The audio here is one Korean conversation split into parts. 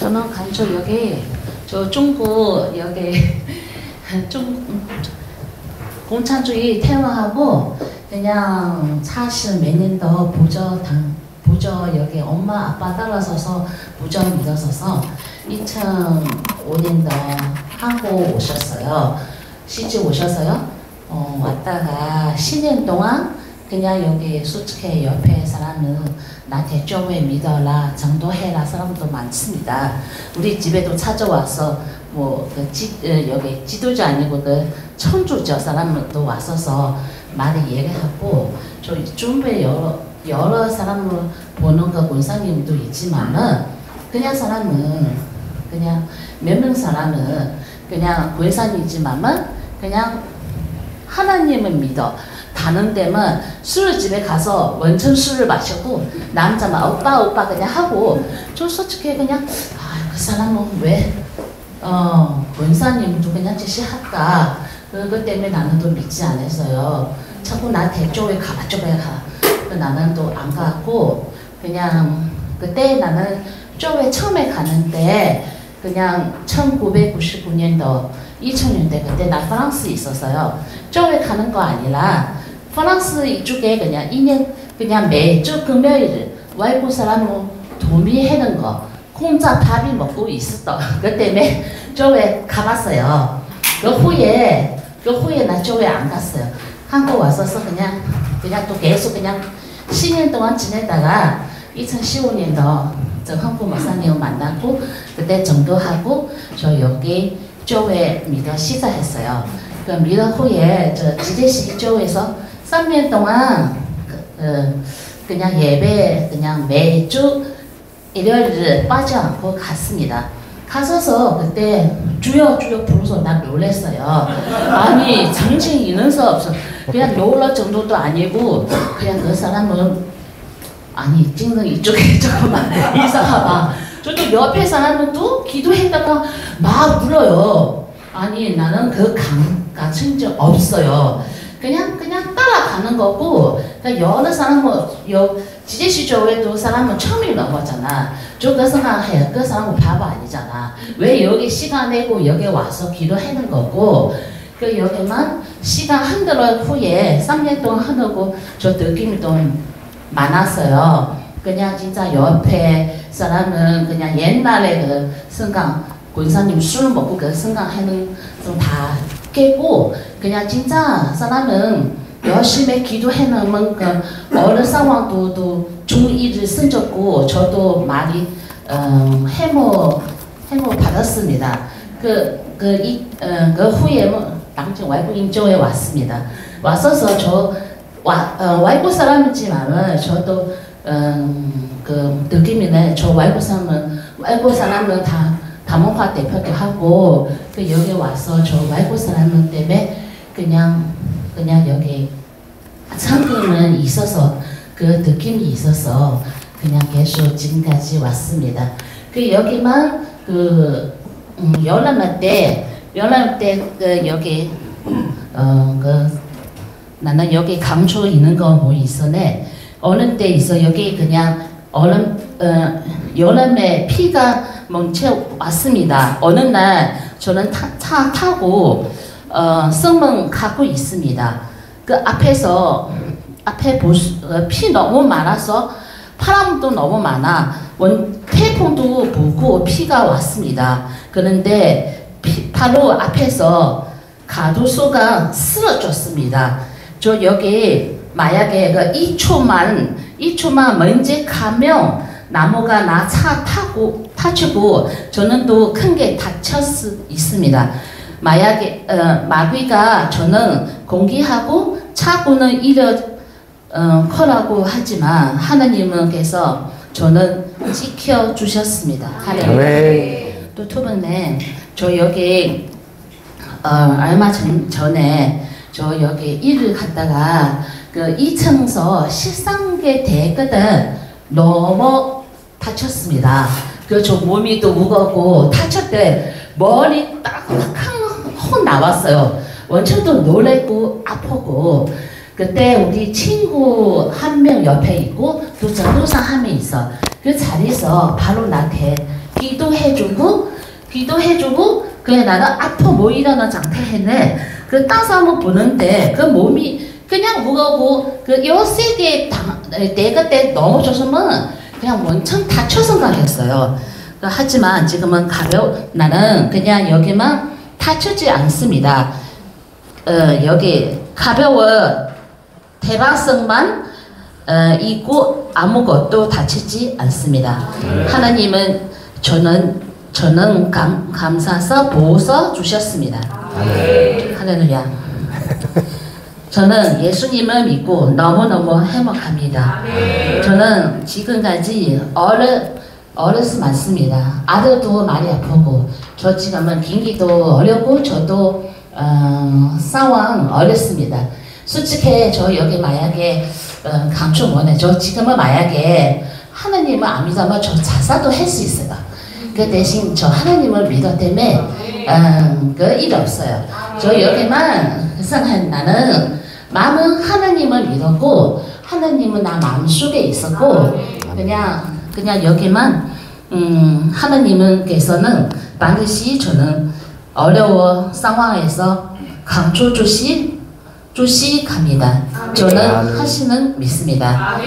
저는 간초 여기 저 중국 여기 공산주의 퇴화하고 그냥 40 몇 년도 부저 여기 엄마 아빠 따라서서 부저 믿어서서 2005년도 한국 오셨어요. 시집 오셨어요. 왔다가 10년 동안 그냥 여기 솔직히 옆에 사람은 나한테 좀왜 믿어라 정도해라 사람도 많습니다. 우리 집에도 찾아와서 여기 지도자 아니고 그 천주교 사람도 왔어서 많이 얘기하고 저 준비 여러 사람을 보는 그 권사님도 있지만은 그냥 사람은 그냥 몇 명 사람은 그냥 권사님이지만은 그냥 하나님을 믿어. 다른 데면 술집에 가서 원천 술을 마시고 남자만 오빠 그냥 하고 저 솔직히 그냥 그 사람은 왜 권사님도 그냥 지시할까 그것 때문에 나는 또 믿지 않았어요. 자꾸 나한테 쪽에 가. 나는 또 안 가고 그냥 그때 나는 쪽에 처음에 가는데 그냥 1999년도 2000년대 그때 나 프랑스에 있었어요. 쪽에 가는 거 아니라 프랑스 이쪽에 그냥 2년 그냥 매주 금요일 외국 사람으로 도미하는 거 공짜 밥이 먹고 있었던 그 때문에 쪽에 가봤어요. 그 후에 나 쪽에 안 갔어요. 한국 왔어서 그냥 또 계속 그냥 10년 동안 지내다가 2015년도 저 한국 목사님 만나고 그때 전도하고 저 여기 교회 믿어 시작했어요. 그 믿어 후에 저 지대시 교회에서 3년 동안 그냥 예배 그냥 매주 일요일 빠지 않고 갔습니다. 가서서 그때 주여 부르서 나 놀랬어요. 아니 정신 있는 수 없어. 그냥 놀랄 정도도 아니고 그냥 그 사람은 아니 찍는 이쪽에 조금만 이상하다. 저도 옆에 사람은 또 기도했다가 막 울어요. 아니 나는 그 같은 적 없어요. 그냥 따라가는 거고 여러 사람은 지제시 교회도 사람은 처음에 넘어잖아. 저 그 생각해요. 그 사람은 바보 아니잖아. 왜 여기 시간 내고 여기 와서 기도하는 거고 그 여기만 시간 한 달 후에 3년 동안 하고 저 느낌이 좀 많았어요. 그냥 진짜 옆에 사람은 그냥 옛날에 그 생각 권사님 술 먹고 그 생각하는 좀 다 깨고 그냥 진짜 사람은 열심히 기도하는 만큼 어느 상황도 중의를 쓴적고 저도 많이 해모 받았습니다. 그 후에 당신 외국인 교회 왔습니다. 왔어서 저 외국 사람이지만은 저도 그 느낌이네. 저 외국 사람은 다 다문화 대표도 하고 그 여기 와서 저 외국 사람 때문에 그냥 여기 성경은 있어서 그 느낌이 있어서 그냥 계속 지금까지 왔습니다. 그 여기만 그 여름 때 그 여기 나는 여기 강조 있는 거 뭐 있어네. 어느 때 있어 여기 그냥 여름에 비가 멈춰 왔습니다. 어느 날 저는 차 타고 성문 가고 있습니다. 그 앞에 피 너무 많아서 바람도 너무 많아. 태풍도 불고 피가 왔습니다. 그런데 바로 앞에서 가두소가 쓰러졌습니다. 저 여기 만약에 그 2초만 먼저 가면 나무가 나 차 타고 다치고 저는 또 큰 게 다칠 수 있습니다. 만약에 마귀가 저는 공기하고 차고는 커라고 하지만 하나님께서 저는 지켜 주셨습니다. 하나님. 또 두 번째 저 여기 얼마 전에 저 여기 일을 갔다가 그 2층에서 13개 되거든 너무 다쳤습니다. 그 저 몸이 또 무겁고 다쳤대 머리 딱확 나왔어요. 원천도 놀랬고 아프고 그때 우리 친구 한 명 옆에 있고 또 전도사 한 명 있어. 그 자리에서 바로 나한테 기도해주고 그래 나는 아파 못 일어나는 상태했네. 그 따서 한번 보는데 그 몸이 그냥 무거고 그 요 세대에 내가 때 넘어졌으면 그냥 원천 다쳐서 가겠어요. 하지만 지금은 나는 그냥 여기만 다치지 않습니다. 여기 가벼워 대방성만 있고 아무것도 다치지 않습니다. 하나님은 저는 감사서 보호서 주셨습니다. 할렐루야. 저는 예수님을 믿고 너무너무 행복합니다. 저는 지금까지 어려서 많습니다. 아들도 많이 아프고 저 지금은 경기도 어렵고 저도 상황 어렵습니다. 솔직히 저 여기 만약에 강추 원해. 저 지금은 만약에 하나님을 안 믿으면 저 자살도 할 수 있어요. 그 대신 저 하나님을 믿어 때문에 그 일 없어요. 저 여기만 나는 마음은 하나님을 믿었고 하나님은 나 마음속에 있었고 그냥 여기만 하나님께서는 반드시 저는 어려워 상황에서 강조 주시갑니다. 저는 하시는 믿습니다.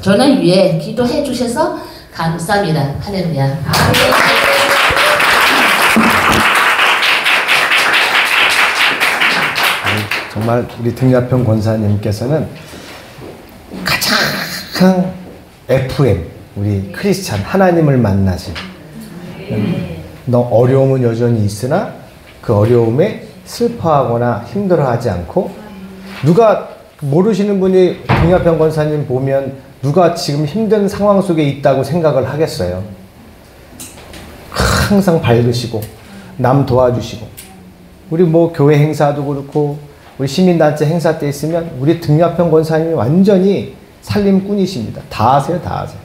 저는 위에 기도해 주셔서 감사합니다. 할렐루야. 정말 우리 등야평 권사님께서는 가장 FM 우리 크리스찬 하나님을 만나신 너 어려움은 여전히 있으나 그 어려움에 슬퍼하거나 힘들어하지 않고 누가 모르시는 분이 등야평 권사님 보면 누가 지금 힘든 상황 속에 있다고 생각을 하겠어요. 항상 밝으시고 남 도와주시고 우리 뭐 교회 행사도 그렇고 우리 시민단체 행사 때 있으면 우리 등야평 권사님이 완전히 살림꾼이십니다. 다 아세요, 다 아세요.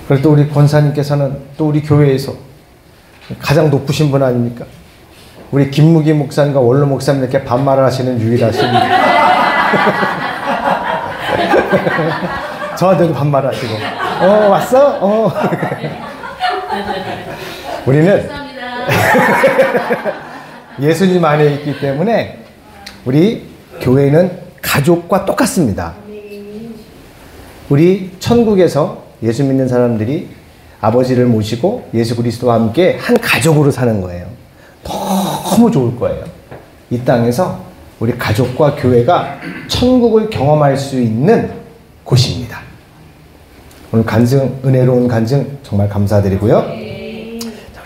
그리고 또 우리 권사님께서는 또 우리 교회에서 가장 높으신 분 아닙니까? 우리 김무기 목사님과 원로 목사님께 반말을 하시는 유일하신 저한테도 반말하시고 왔어? 우리는 예수님 안에 있기 때문에 우리 교회는 가족과 똑같습니다. 우리 천국에서 예수 믿는 사람들이 아버지를 모시고 예수 그리스도와 함께 한 가족으로 사는 거예요. 너무 좋을 거예요. 이 땅에서 우리 가족과 교회가 천국을 경험할 수 있는 곳입니다. 오늘 간증, 은혜로운 간증 정말 감사드리고요.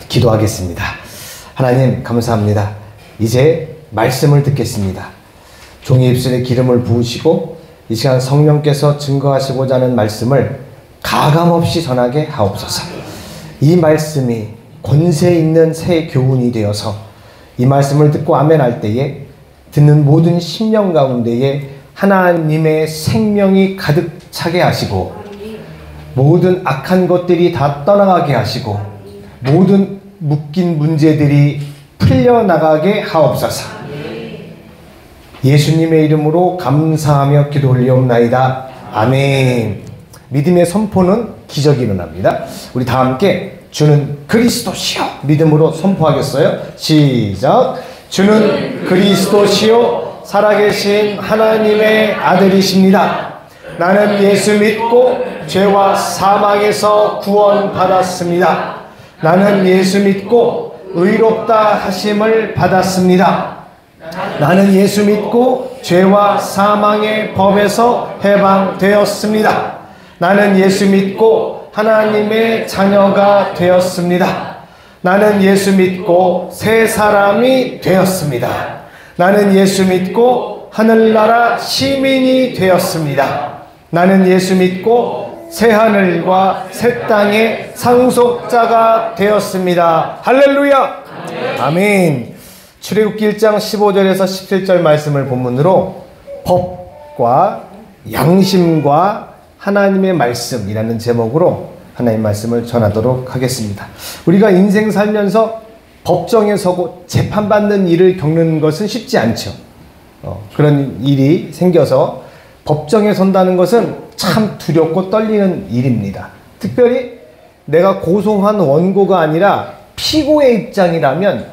기도하겠습니다. 하나님 감사합니다. 이제 말씀을 듣겠습니다. 종이 입술에 기름을 부으시고 이 시간 성령께서 증거하시고자 하는 말씀을 가감없이 전하게 하옵소서. 이 말씀이 권세 있는 새 교훈이 되어서 이 말씀을 듣고 아멘 할 때에 듣는 모든 심령 가운데에 하나님의 생명이 가득 차게 하시고 모든 악한 것들이 다 떠나가게 하시고 모든 묶인 문제들이 풀려나가게 하옵소서. 예수님의 이름으로 감사하며 기도 올리옵나이다. 아멘. 믿음의 선포는 기적이 일어납니다. 우리 다 함께 주는 그리스도시요 믿음으로 선포하겠어요? 시작. 주는 그리스도시요 살아계신 하나님의 아들이십니다. 나는 예수 믿고 죄와 사망에서 구원받았습니다. 나는 예수 믿고 의롭다 하심을 받았습니다. 나는 예수 믿고 죄와 사망의 법에서 해방되었습니다. 나는 예수 믿고 하나님의 자녀가 되었습니다. 나는 예수 믿고 새 사람이 되었습니다. 나는 예수 믿고 하늘나라 시민이 되었습니다. 나는 예수 믿고 새하늘과 새 땅의 상속자가 되었습니다. 할렐루야! 아멘. 출애굽기 1장 15절에서 17절 말씀을 본문으로 법과 양심과 하나님의 말씀이라는 제목으로 하나님 말씀을 전하도록 하겠습니다. 우리가 인생 살면서 법정에 서고 재판받는 일을 겪는 것은 쉽지 않죠. 그런 일이 생겨서 법정에 선다는 것은 참 두렵고 떨리는 일입니다. 특별히 내가 고소한 원고가 아니라 피고의 입장이라면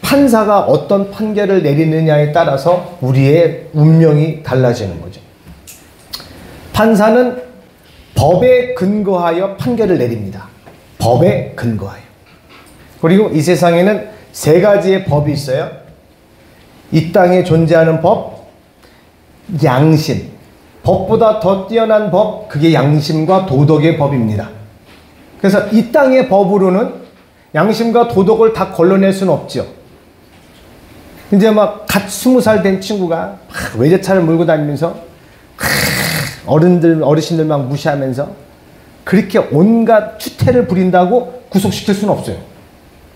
판사가 어떤 판결을 내리느냐에 따라서 우리의 운명이 달라지는 거죠. 판사는 법에 근거하여 판결을 내립니다. 법에 근거하여. 그리고 이 세상에는 세 가지의 법이 있어요. 이 땅에 존재하는 법, 양심. 법보다 더 뛰어난 법, 그게 양심과 도덕의 법입니다. 그래서 이 땅의 법으로는 양심과 도덕을 다 걸러낼 수는 없죠. 이제 막 갓 20살 된 친구가 막 외제차를 몰고 다니면서 어르신들 막 무시하면서 그렇게 온갖 추태를 부린다고 구속시킬 수는 없어요.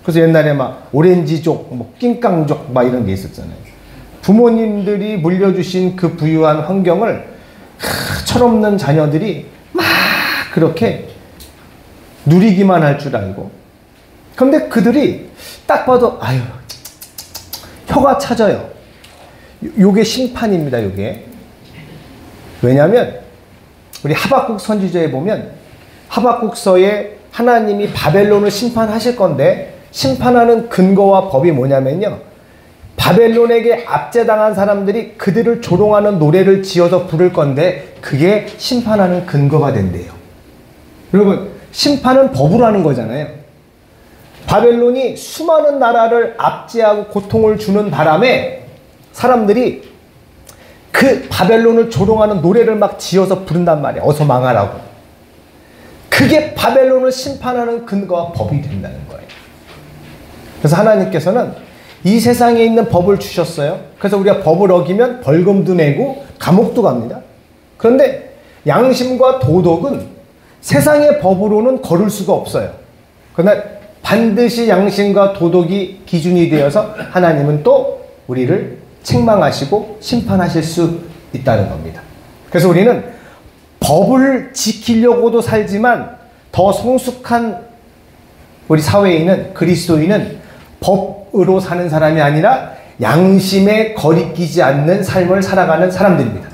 그래서 옛날에 막 오렌지족, 뭐 낑깡족 막 이런 게 있었잖아요. 부모님들이 물려주신 그 부유한 환경을 철없는 자녀들이 막 그렇게 누리기만 할 줄 알고, 그런데 그들이 딱 봐도 아유 혀가 차져요. 요게 심판입니다. 요게. 왜냐하면 우리 하박국 선지자에 보면 하박국서에 하나님이 바벨론을 심판하실 건데 심판하는 근거와 법이 뭐냐면요, 바벨론에게 압제당한 사람들이 그들을 조롱하는 노래를 지어서 부를 건데 그게 심판하는 근거가 된대요. 여러분, 심판은 법으로 하는 거잖아요. 바벨론이 수많은 나라를 압제하고 고통을 주는 바람에 사람들이 그 바벨론을 조롱하는 노래를 막 지어서 부른단 말이에요. 어서 망하라고. 그게 바벨론을 심판하는 근거와 법이 된다는 거예요. 그래서 하나님께서는 이 세상에 있는 법을 주셨어요. 그래서 우리가 법을 어기면 벌금도 내고 감옥도 갑니다. 그런데 양심과 도덕은 세상의 법으로는 거를 수가 없어요. 그러나 반드시 양심과 도덕이 기준이 되어서 하나님은 또 우리를 책망하시고 심판하실 수 있다는 겁니다. 그래서 우리는 법을 지키려고도 살지만 더 성숙한 우리 사회인은, 그리스도인은 법으로 사는 사람이 아니라 양심에 거리끼지 않는 삶을 살아가는 사람들입니다.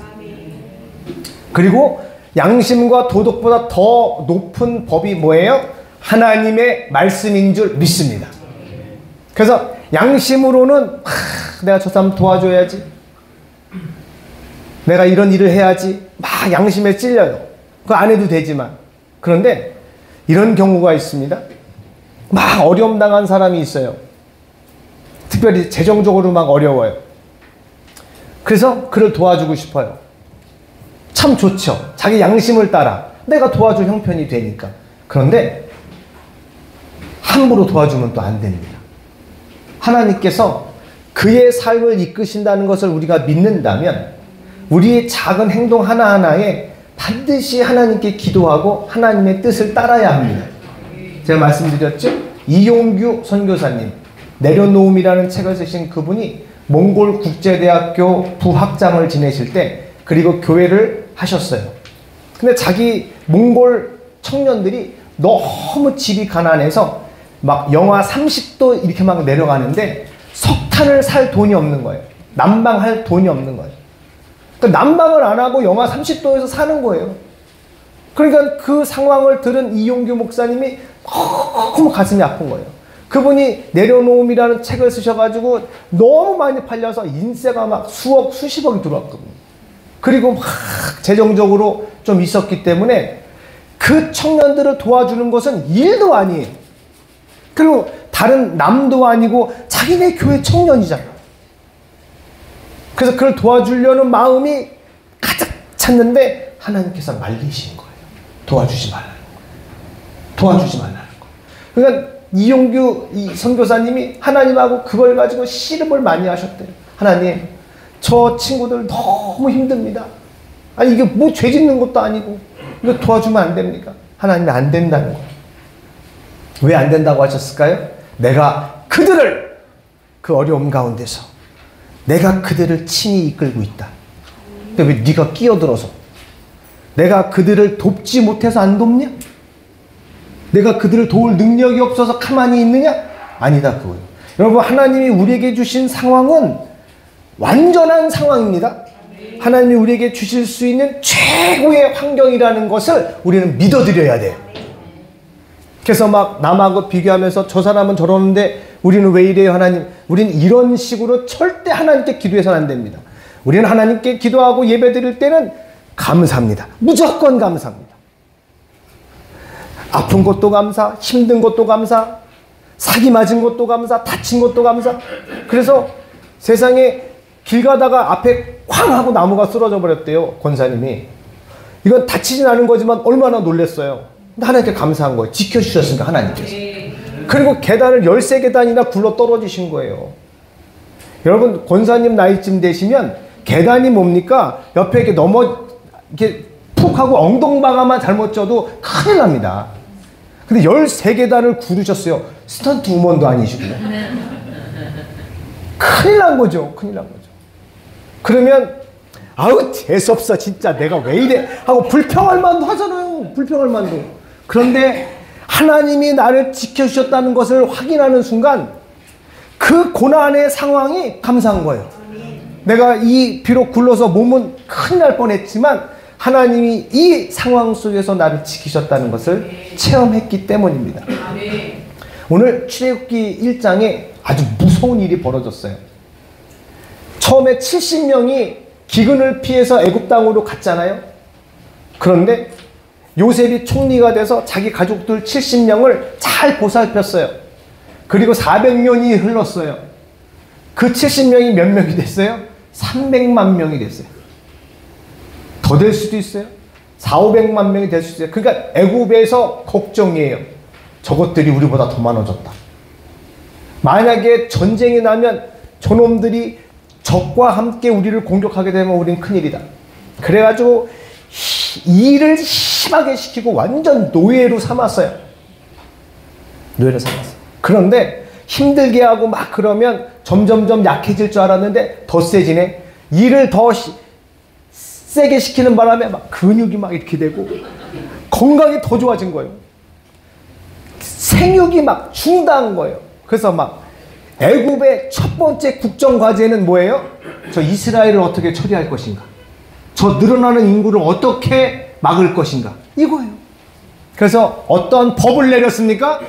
그리고 양심과 도덕보다 더 높은 법이 뭐예요? 하나님의 말씀인 줄 믿습니다. 그래서 양심으로는 내가 저 사람 도와줘야지, 내가 이런 일을 해야지, 막 양심에 찔려요. 그거 안 해도 되지만. 그런데 이런 경우가 있습니다. 막 어려움 당한 사람이 있어요. 특별히 재정적으로 막 어려워요. 그래서 그를 도와주고 싶어요. 참 좋죠. 자기 양심을 따라 내가 도와줄 형편이 되니까. 그런데 함부로 도와주면 또 안 됩니다. 하나님께서 그의 삶을 이끄신다는 것을 우리가 믿는다면 우리의 작은 행동 하나하나에 반드시 하나님께 기도하고 하나님의 뜻을 따라야 합니다. 제가 말씀드렸죠? 이용규 선교사님, 내려놓음이라는 책을 쓰신 그분이 몽골 국제대학교 부학장을 지내실 때 그리고 교회를 하셨어요. 근데 자기 몽골 청년들이 너무 집이 가난해서 막 영하 30도 이렇게 막 내려가는데 석탄을 살 돈이 없는 거예요. 난방할 돈이 없는 거예요. 그러니까 난방을 안 하고 영하 30도에서 사는 거예요. 그러니까 그 상황을 들은 이용규 목사님이 너무 가슴이 아픈 거예요. 그분이 내려놓음이라는 책을 쓰셔가지고 너무 많이 팔려서 인세가 막 수억, 수십억이 들어왔거든요. 그리고 막 재정적으로 좀 있었기 때문에 그 청년들을 도와주는 것은 일도 아니에요. 그리고 다른 남도 아니고 자기네 교회 청년이잖아. 그래서 그를 도와주려는 마음이 가득 찼는데 하나님께서 말리신 거예요. 도와주지 말라는 거예요. 도와주지 말라는 거예요. 그러니까 이용규 이 선교사님이 하나님하고 그걸 가지고 씨름을 많이 하셨대요. 하나님, 저 친구들 너무 힘듭니다. 아니 이게 뭐 죄 짓는 것도 아니고 이거 도와주면 안 됩니까? 하나님이 안 된다는 거예요. 왜 안 된다고 하셨을까요? 내가 그들을 그 어려움 가운데서 내가 그들을 친히 이끌고 있다. 근데 왜 네가 끼어들어서 내가 그들을 돕지 못해서 안 돕냐? 내가 그들을 도울 능력이 없어서 가만히 있느냐? 아니다 그거예요. 여러분, 하나님이 우리에게 주신 상황은 완전한 상황입니다. 하나님이 우리에게 주실 수 있는 최고의 환경이라는 것을 우리는 믿어드려야 돼요. 그래서 막 남하고 비교하면서 저 사람은 저러는데 우리는 왜 이래요 하나님. 우리는 이런 식으로 절대 하나님께 기도해서는 안 됩니다. 우리는 하나님께 기도하고 예배 드릴 때는 감사합니다. 무조건 감사합니다. 아픈 것도 감사, 힘든 것도 감사, 사기 맞은 것도 감사, 다친 것도 감사. 그래서 세상에 길 가다가 앞에 쾅 하고 나무가 쓰러져 버렸대요. 권사님이. 이건 다치진 않은 거지만 얼마나 놀랬어요. 근데 하나님께 감사한 거예요. 지켜주셨으니까 하나님께서. 그리고 계단을 13계단이나 굴러 떨어지신 거예요. 여러분 권사님 나이쯤 되시면 계단이 뭡니까? 옆에 이렇게 이렇게 푹 하고 엉덩방아만 잘못 쪄도 큰일 납니다. 근데 13계단을 구르셨어요. 스턴트 우먼도 아니시고. 큰일 난 거죠. 큰일 난 거죠. 그러면 아우 재수없어 진짜 내가 왜 이래 하고 불평할 만도 하잖아요. 불평할 만도. 그런데 하나님이 나를 지켜주셨다는 것을 확인하는 순간 그 고난의 상황이 감사한 거예요. 내가 비록 굴러서 몸은 큰일 날 뻔했지만 하나님이 이 상황 속에서 나를 지키셨다는 것을 체험했기 때문입니다. 오늘 출애굽기 1장에 아주 무서운 일이 벌어졌어요. 처음에 70명이 기근을 피해서 애굽 땅으로 갔잖아요. 그런데 요셉이 총리가 돼서 자기 가족들 70명을 잘 보살폈어요. 그리고 400년이 흘렀어요. 그 70명이 몇 명이 됐어요? 300만 명이 됐어요. 더 될 수도 있어요. 400~500만 명이 될 수도 있어요. 그러니까 애굽에서 걱정이에요. 저것들이 우리보다 더 많아졌다. 만약에 전쟁이 나면 저놈들이 적과 함께 우리를 공격하게 되면 우린 큰일이다. 그래가지고 일을 심하게 시키고 완전 노예로 삼았어요. 노예로 삼았어요. 그런데 힘들게 하고 막 그러면 점점점 약해질 줄 알았는데 더 세지네. 일을 더 세게 시키는 바람에 막 근육이 막 이렇게 되고 건강이 더 좋아진 거예요. 생육이 막 중단한 거예요. 그래서 막 애굽의 첫 번째 국정 과제는 뭐예요? 저 이스라엘을 어떻게 처리할 것인가? 저 늘어나는 인구를 어떻게 막을 것인가? 이거예요. 그래서 어떤 법을 내렸습니까?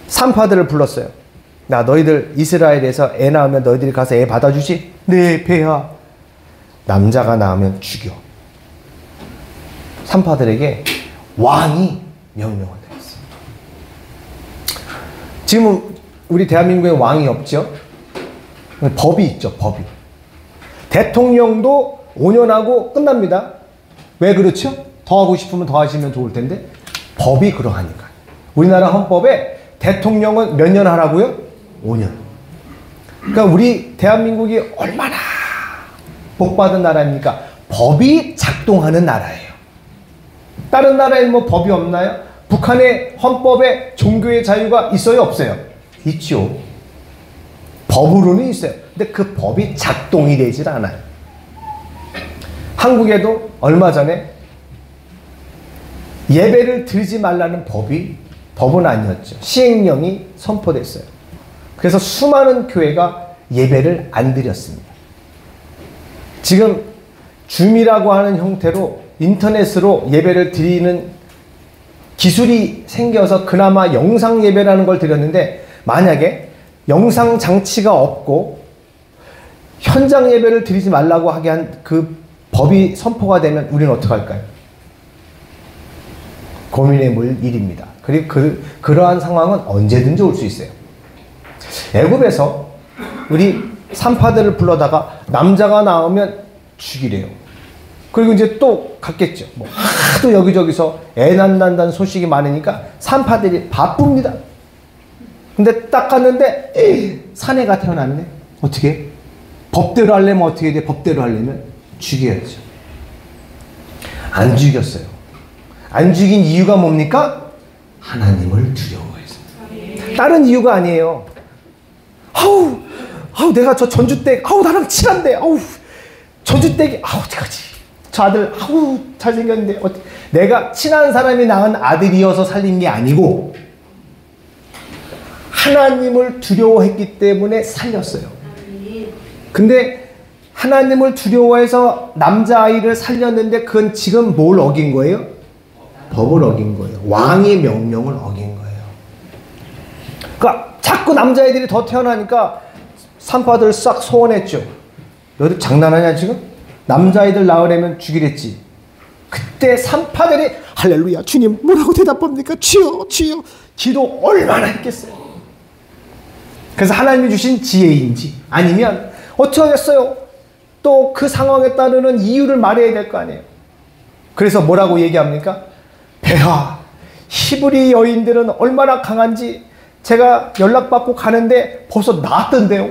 산파들을 불렀어요. 나 너희들 이스라엘에서 애 낳으면 너희들이 가서 애 받아주지? 네, 폐하. 남자가 낳으면 죽여. 산파들에게 왕이 명령을 내렸어요. 지금 우리 대한민국에 왕이 없죠? 법이 있죠, 법이. 대통령도 5년 하고 끝납니다. 왜 그렇죠? 더 하고 싶으면 더 하시면 좋을 텐데 법이 그러하니까. 우리나라 헌법에 대통령은 몇 년 하라고요? 5년. 그러니까 우리 대한민국이 얼마나 복받은 나라입니까? 법이 작동하는 나라예요. 다른 나라에 뭐 법이 없나요? 북한의 헌법에 종교의 자유가 있어요? 없어요? 있죠. 법으로는 있어요. 근데 그 법이 작동이 되질 않아요. 한국에도 얼마 전에 예배를 드리지 말라는 법은 아니었죠. 시행령이 선포됐어요. 그래서 수많은 교회가 예배를 안 드렸습니다. 지금 줌이라고 하는 형태로 인터넷으로 예배를 드리는 기술이 생겨서 그나마 영상 예배라는 걸 드렸는데 만약에 영상 장치가 없고 현장 예배를 드리지 말라고 하게 한 그 법이 선포가 되면 우리는 어떻게 할까요? 고민해 볼 일입니다. 그리고 그러한 상황은 언제든지 올 수 있어요. 애굽에서 우리 산파들을 불러다가 남자가 나오면 죽이래요. 그리고 이제 또 갔겠죠. 뭐 하도 여기저기서 애 낳는다는 소식이 많으니까 산파들이 바쁩니다. 근데 딱 갔는데 사내가 태어났네. 어떻게? 법대로 하려면 어떻게 돼? 법대로 하려면 죽여야죠. 안 죽였어요. 안 죽인 이유가 뭡니까? 하나님을 두려워해서. 다른 이유가 아니에요. 아우 내가 저 전주댁 나랑 친한데 전주댁이 어떡하지? 저 아들 잘생겼는데 내가 친한 사람이 낳은 아들이어서 살린 게 아니고 하나님을 두려워했기 때문에 살렸어요. 근데 하나님을 두려워해서 남자아이를 살렸는데 그건 지금 뭘 어긴 거예요? 법을 어긴 거예요. 왕의 명령을 어긴 거예요. 그러니까 자꾸 남자애들이 더 태어나니까 산파들 싹 소원했죠. 너희들 장난하냐 지금? 남자애들 낳으려면 죽이랬지. 그때 산파들이 할렐루야 주님 뭐라고 대답합니까? 주여 주여. 기도 얼마나 했겠어요. 그래서 하나님이 주신 지혜인지 아니면 어떻게 하겠어요? 또 그 상황에 따르는 이유를 말해야 될 거 아니에요. 그래서 뭐라고 얘기합니까? 폐하 히브리 여인들은 얼마나 강한지 제가 연락받고 가는데 벌써 낳았던데요.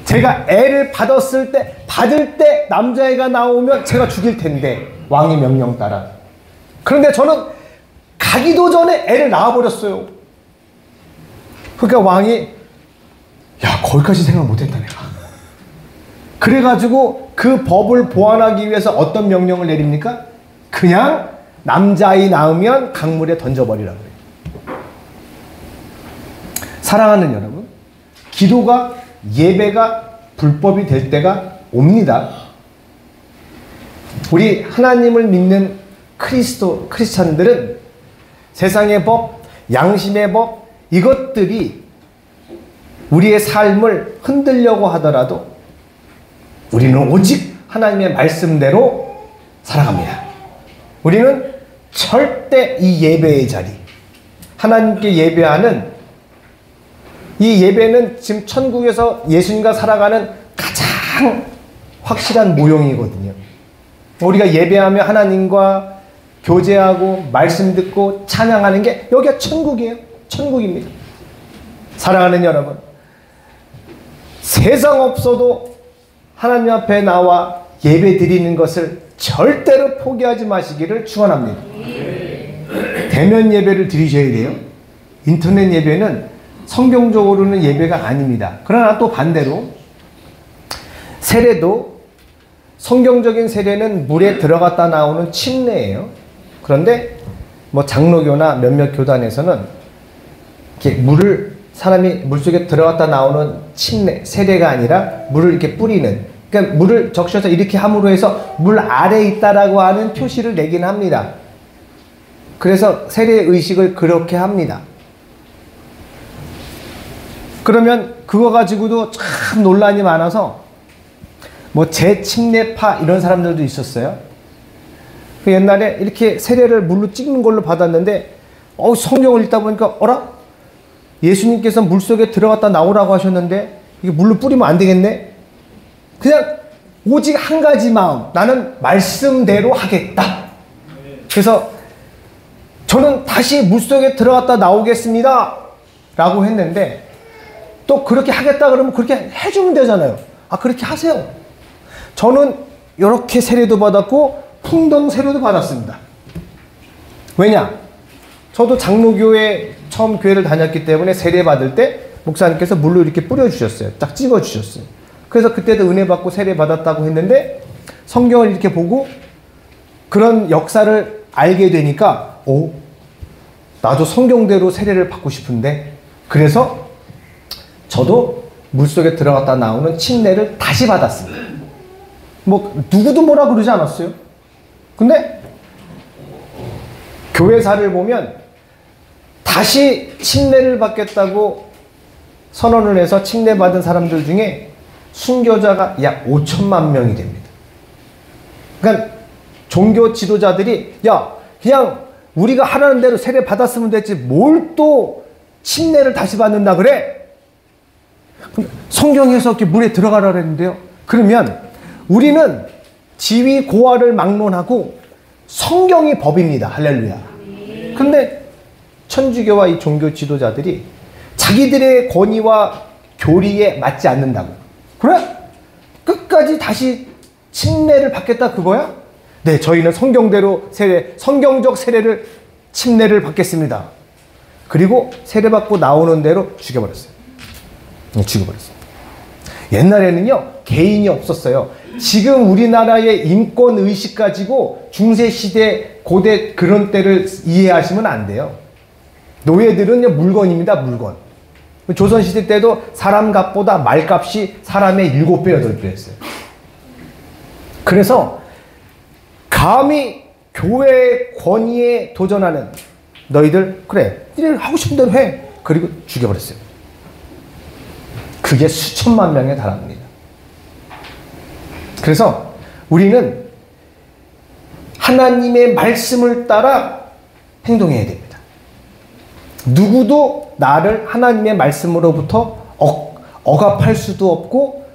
제가 애를 받을 때 남자애가 나오면 제가 죽일 텐데 왕의 명령 따라. 그런데 저는 가기도 전에 애를 낳아버렸어요. 그러니까 왕이 야 거기까지 생각 못했다 내가. 그래가지고 그 법을 보완하기 위해서 어떤 명령을 내립니까? 그냥 남자아이 낳으면 강물에 던져버리라고 그래요. 사랑하는 여러분, 기도가 예배가 불법이 될 때가 옵니다. 우리 하나님을 믿는 크리스찬들은 세상의 법, 양심의 법 이것들이 우리의 삶을 흔들려고 하더라도 우리는 오직 하나님의 말씀대로 살아갑니다. 우리는 절대 이 예배의 자리, 하나님께 예배하는 이 예배는 지금 천국에서 예수님과 살아가는 가장 확실한 모형이거든요. 우리가 예배하며 하나님과 교제하고 말씀 듣고 찬양하는 게 여기가 천국이에요. 천국입니다. 사랑하는 여러분, 세상 없어도 하나님 앞에 나와 예배 드리는 것을 절대로 포기하지 마시기를 축원합니다. 대면 예배를 드리셔야 돼요. 인터넷 예배는 성경적으로는 예배가 아닙니다. 그러나 또 반대로 세례도 성경적인 세례는 물에 들어갔다 나오는 침례예요. 그런데 뭐 장로교나 몇몇 교단에서는 이렇게 사람이 물속에 들어갔다 나오는 침례, 세례가 아니라 물을 이렇게 뿌리는, 그러니까 물을 적셔서 이렇게 함으로 해서 물 아래에 있다라고 하는 표시를 내긴 합니다. 그래서 세례 의식을 그렇게 합니다. 그러면 그거 가지고도 참 논란이 많아서 뭐 재침례파 이런 사람들도 있었어요. 그 옛날에 이렇게 세례를 물로 찍는 걸로 받았는데 성경을 읽다 보니까 어라? 예수님께서 물속에 들어갔다 나오라고 하셨는데 이게 물로 뿌리면 안 되겠네? 그냥 오직 한 가지 마음, 나는 말씀대로 하겠다. 그래서 저는 다시 물속에 들어갔다 나오겠습니다 라고 했는데 또 그렇게 하겠다 그러면 그렇게 해주면 되잖아요. 그렇게 하세요. 저는 이렇게 세례도 받았고 풍덩 세례도 받았습니다. 왜냐? 저도 장로교회 처음 교회를 다녔기 때문에 세례 받을 때 목사님께서 물로 이렇게 뿌려주셨어요. 딱 찍어주셨어요. 그래서 그때도 은혜 받고 세례 받았다고 했는데 성경을 이렇게 보고 그런 역사를 알게 되니까 나도 성경대로 세례를 받고 싶은데, 그래서 저도 물속에 들어갔다 나오는 침례를 다시 받았습니다. 뭐 누구도 뭐라 그러지 않았어요. 근데 교회사를 보면 다시 침례를 받겠다고 선언을 해서 침례받은 사람들 중에 순교자가 약 5천만 명이 됩니다. 그러니까 종교 지도자들이 그냥 우리가 하라는 대로 세례 받았으면 됐지 뭘 또 침례를 다시 받는다 그래? 성경에서 이렇게 물에 들어가라 그랬는데요. 그러면 우리는 지위 고하를 막론하고 성경이 법입니다. 할렐루야. 근데 천주교와 이 종교 지도자들이 자기들의 권위와 교리에 맞지 않는다고. 그래? 끝까지 다시 침례를 받겠다 그거야? 네, 저희는 성경대로 성경적 세례를 침례를 받겠습니다. 그리고 세례받고 나오는 대로 죽여버렸어요. 죽여버렸어요. 옛날에는요, 개인이 없었어요. 지금 우리나라의 인권의식 가지고 중세시대, 고대 그런 때를 이해하시면 안 돼요. 노예들은 물건입니다, 물건. 조선시대 때도 사람 값보다 말값이 사람의 7배, 8배였어요. 그래서 감히 교회의 권위에 도전하는 너희들 그래 니들 하고 싶은 대로 해. 그리고 죽여버렸어요. 그게 수천만 명에 달합니다. 그래서 우리는 하나님의 말씀을 따라 행동해야 됩니다. 누구도 나를 하나님의 말씀으로부터 억압할 수도 없고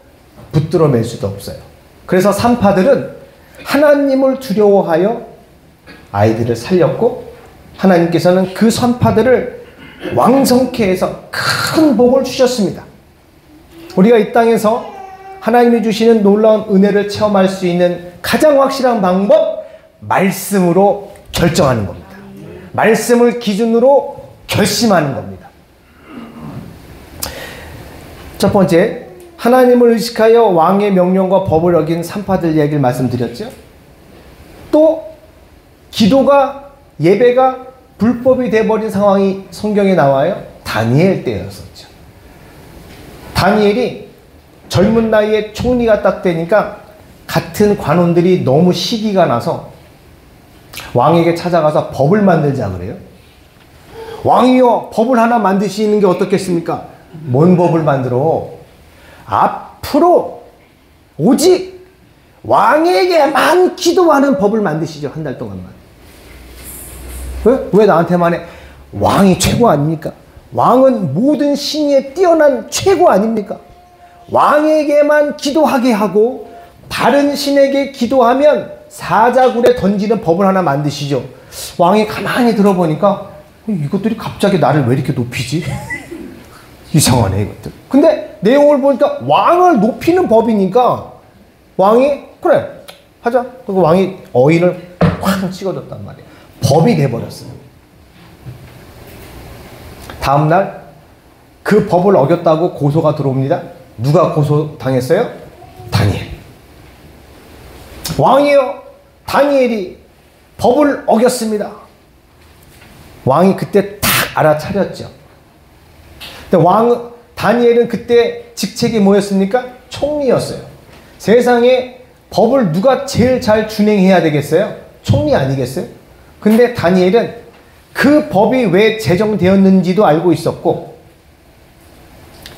붙들어맬 수도 없어요. 그래서 산파들은 하나님을 두려워하여 아이들을 살렸고 하나님께서는 그 산파들을 왕성케 해서 큰 복을 주셨습니다. 우리가 이 땅에서 하나님이 주시는 놀라운 은혜를 체험할 수 있는 가장 확실한 방법, 말씀으로 결정하는 겁니다. 말씀을 기준으로 결심하는 겁니다. 첫 번째, 하나님을 의식하여 왕의 명령과 법을 어긴 산파들 얘기를 말씀드렸죠. 또 기도가, 예배가 불법이 되어버린 상황이 성경에 나와요. 다니엘 때였었죠. 다니엘이 젊은 나이에 총리가 딱 되니까 같은 관원들이 너무 시기가 나서 왕에게 찾아가서 법을 만들자 그래요. 왕이여, 법을 하나 만드시는 게 어떻겠습니까? 뭔 법을 만들어? 앞으로 오직 왕에게만 기도하는 법을 만드시죠. 한 달 동안만. 왜 나한테만 해? 왕이 최고 아닙니까? 왕은 모든 신에 뛰어난 최고 아닙니까? 왕에게만 기도하게 하고 다른 신에게 기도하면 사자굴에 던지는 법을 하나 만드시죠. 왕이 가만히 들어보니까 이것들이 갑자기 나를 왜 이렇게 높이지? 이상하네 이것들. 근데 내용을 보니까 왕을 높이는 법이니까 왕이 그래 하자. 그리고 왕이 어인을 확 찍어줬단 말이에요. 법이 돼버렸어요. 다음날 그 법을 어겼다고 고소가 들어옵니다. 누가 고소당했어요? 다니엘. 왕이요, 다니엘이 법을 어겼습니다. 왕이 그때 탁 알아차렸죠. 근데 다니엘은 그때 직책이 뭐였습니까? 총리였어요. 세상에 법을 누가 제일 잘 준행해야 되겠어요? 총리 아니겠어요? 근데 다니엘은 그 법이 왜 제정되었는지도 알고 있었고,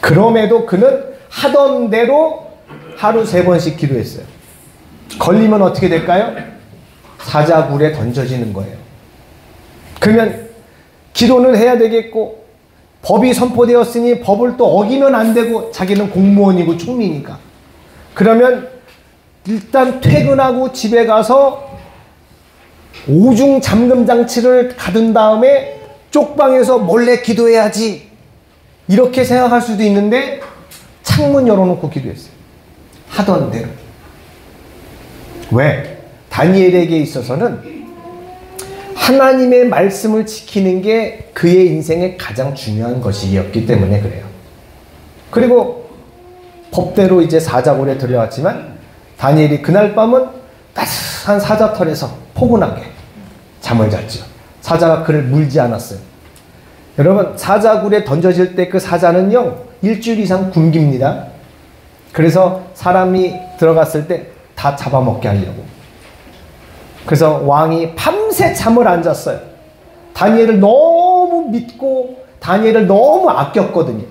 그럼에도 그는 하던 대로 하루 3번씩 기도했어요. 걸리면 어떻게 될까요? 사자굴에 던져지는 거예요. 그러면 기도는 해야 되겠고, 법이 선포되었으니 법을 또 어기면 안 되고, 자기는 공무원이고 총리니까. 그러면 일단 퇴근하고 집에 가서 오중 잠금 장치를 가둔 다음에 쪽방에서 몰래 기도해야지, 이렇게 생각할 수도 있는데 창문 열어놓고 기도했어요. 하던 대로. 왜? 다니엘에게 있어서는 하나님의 말씀을 지키는 게 그의 인생의 가장 중요한 것이었기 때문에 그래요. 그리고 법대로 이제 사자굴에 들어왔지만 다니엘이 그날 밤은 따뜻한 사자털에서 포근하게 잠을 잤죠. 사자가 그를 물지 않았어요. 여러분, 사자굴에 던져질 때 그 사자는요, 일주일 이상 굶깁니다. 그래서 사람이 들어갔을 때 다 잡아먹게 하려고. 그래서 왕이 밤새 잠을 안 잤어요. 다니엘을 너무 믿고 다니엘을 너무 아꼈거든요.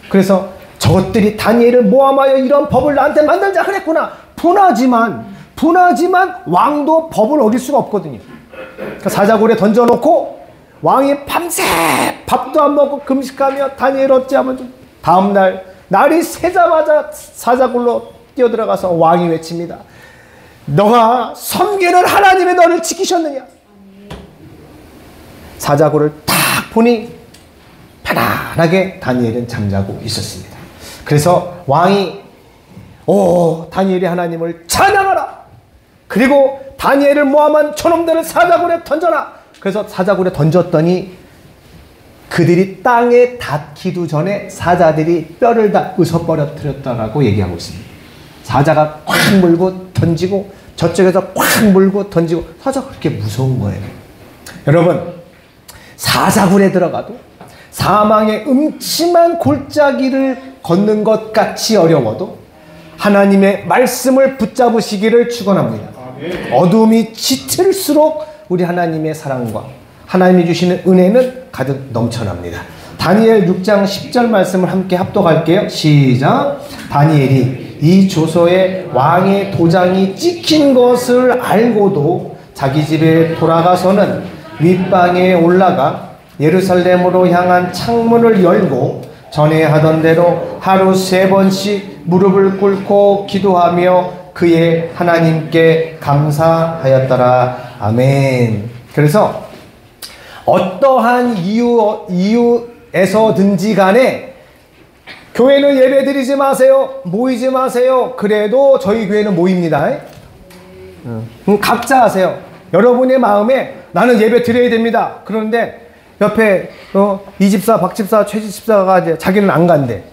그래서 저것들이 다니엘을 모함하여 이런 법을 나한테 만들자 그랬구나. 분하지만 왕도 법을 어길 수가 없거든요. 그러니까 사자굴에 던져놓고 왕이 밤새 밥도 안 먹고 금식하며 다니엘 어찌하면 좀. 다음날 날이 새자마자 사자굴로 뛰어들어가서 왕이 외칩니다. 너가 섬기는 하나님의 너를 지키셨느냐? 사자굴을 딱 보니 편안하게 다니엘은 잠자고 있었습니다. 그래서 왕이 다니엘이 하나님을 찬양하라. 그리고 다니엘을 모함한 저놈들을 사자굴에 던져라. 그래서 사자굴에 던졌더니 그들이 땅에 닿기도 전에 사자들이 뼈를 다 으서버려뜨렸다라고 얘기하고 있습니다. 사자가 꽉 물고 던지고 저쪽에서 꽉 물고 던지고. 사자가 그렇게 무서운 거예요. 여러분, 사자굴에 들어가도 사망의 음침한 골짜기를 걷는 것 같이 어려워도 하나님의 말씀을 붙잡으시기를 축원합니다. 어둠이 짙을수록 우리 하나님의 사랑과 하나님이 주시는 은혜는 가득 넘쳐납니다. 다니엘 6장 10절 말씀을 함께 합독할게요. 시작. 다니엘이 이 조서에 왕의 도장이 찍힌 것을 알고도 자기 집에 돌아가서는 윗방에 올라가 예루살렘으로 향한 창문을 열고 전에 하던 대로 하루 3번씩 무릎을 꿇고 기도하며 그의 하나님께 감사하였더라. 아멘. 그래서 어떠한 이유에서든지 간에 교회는 예배드리지 마세요. 모이지 마세요. 그래도 저희 교회는 모입니다. 각자 하세요. 여러분의 마음에 나는 예배 드려야 됩니다. 그런데 옆에 이 집사, 박 집사, 최 집사가 이제 자기는 안 간대.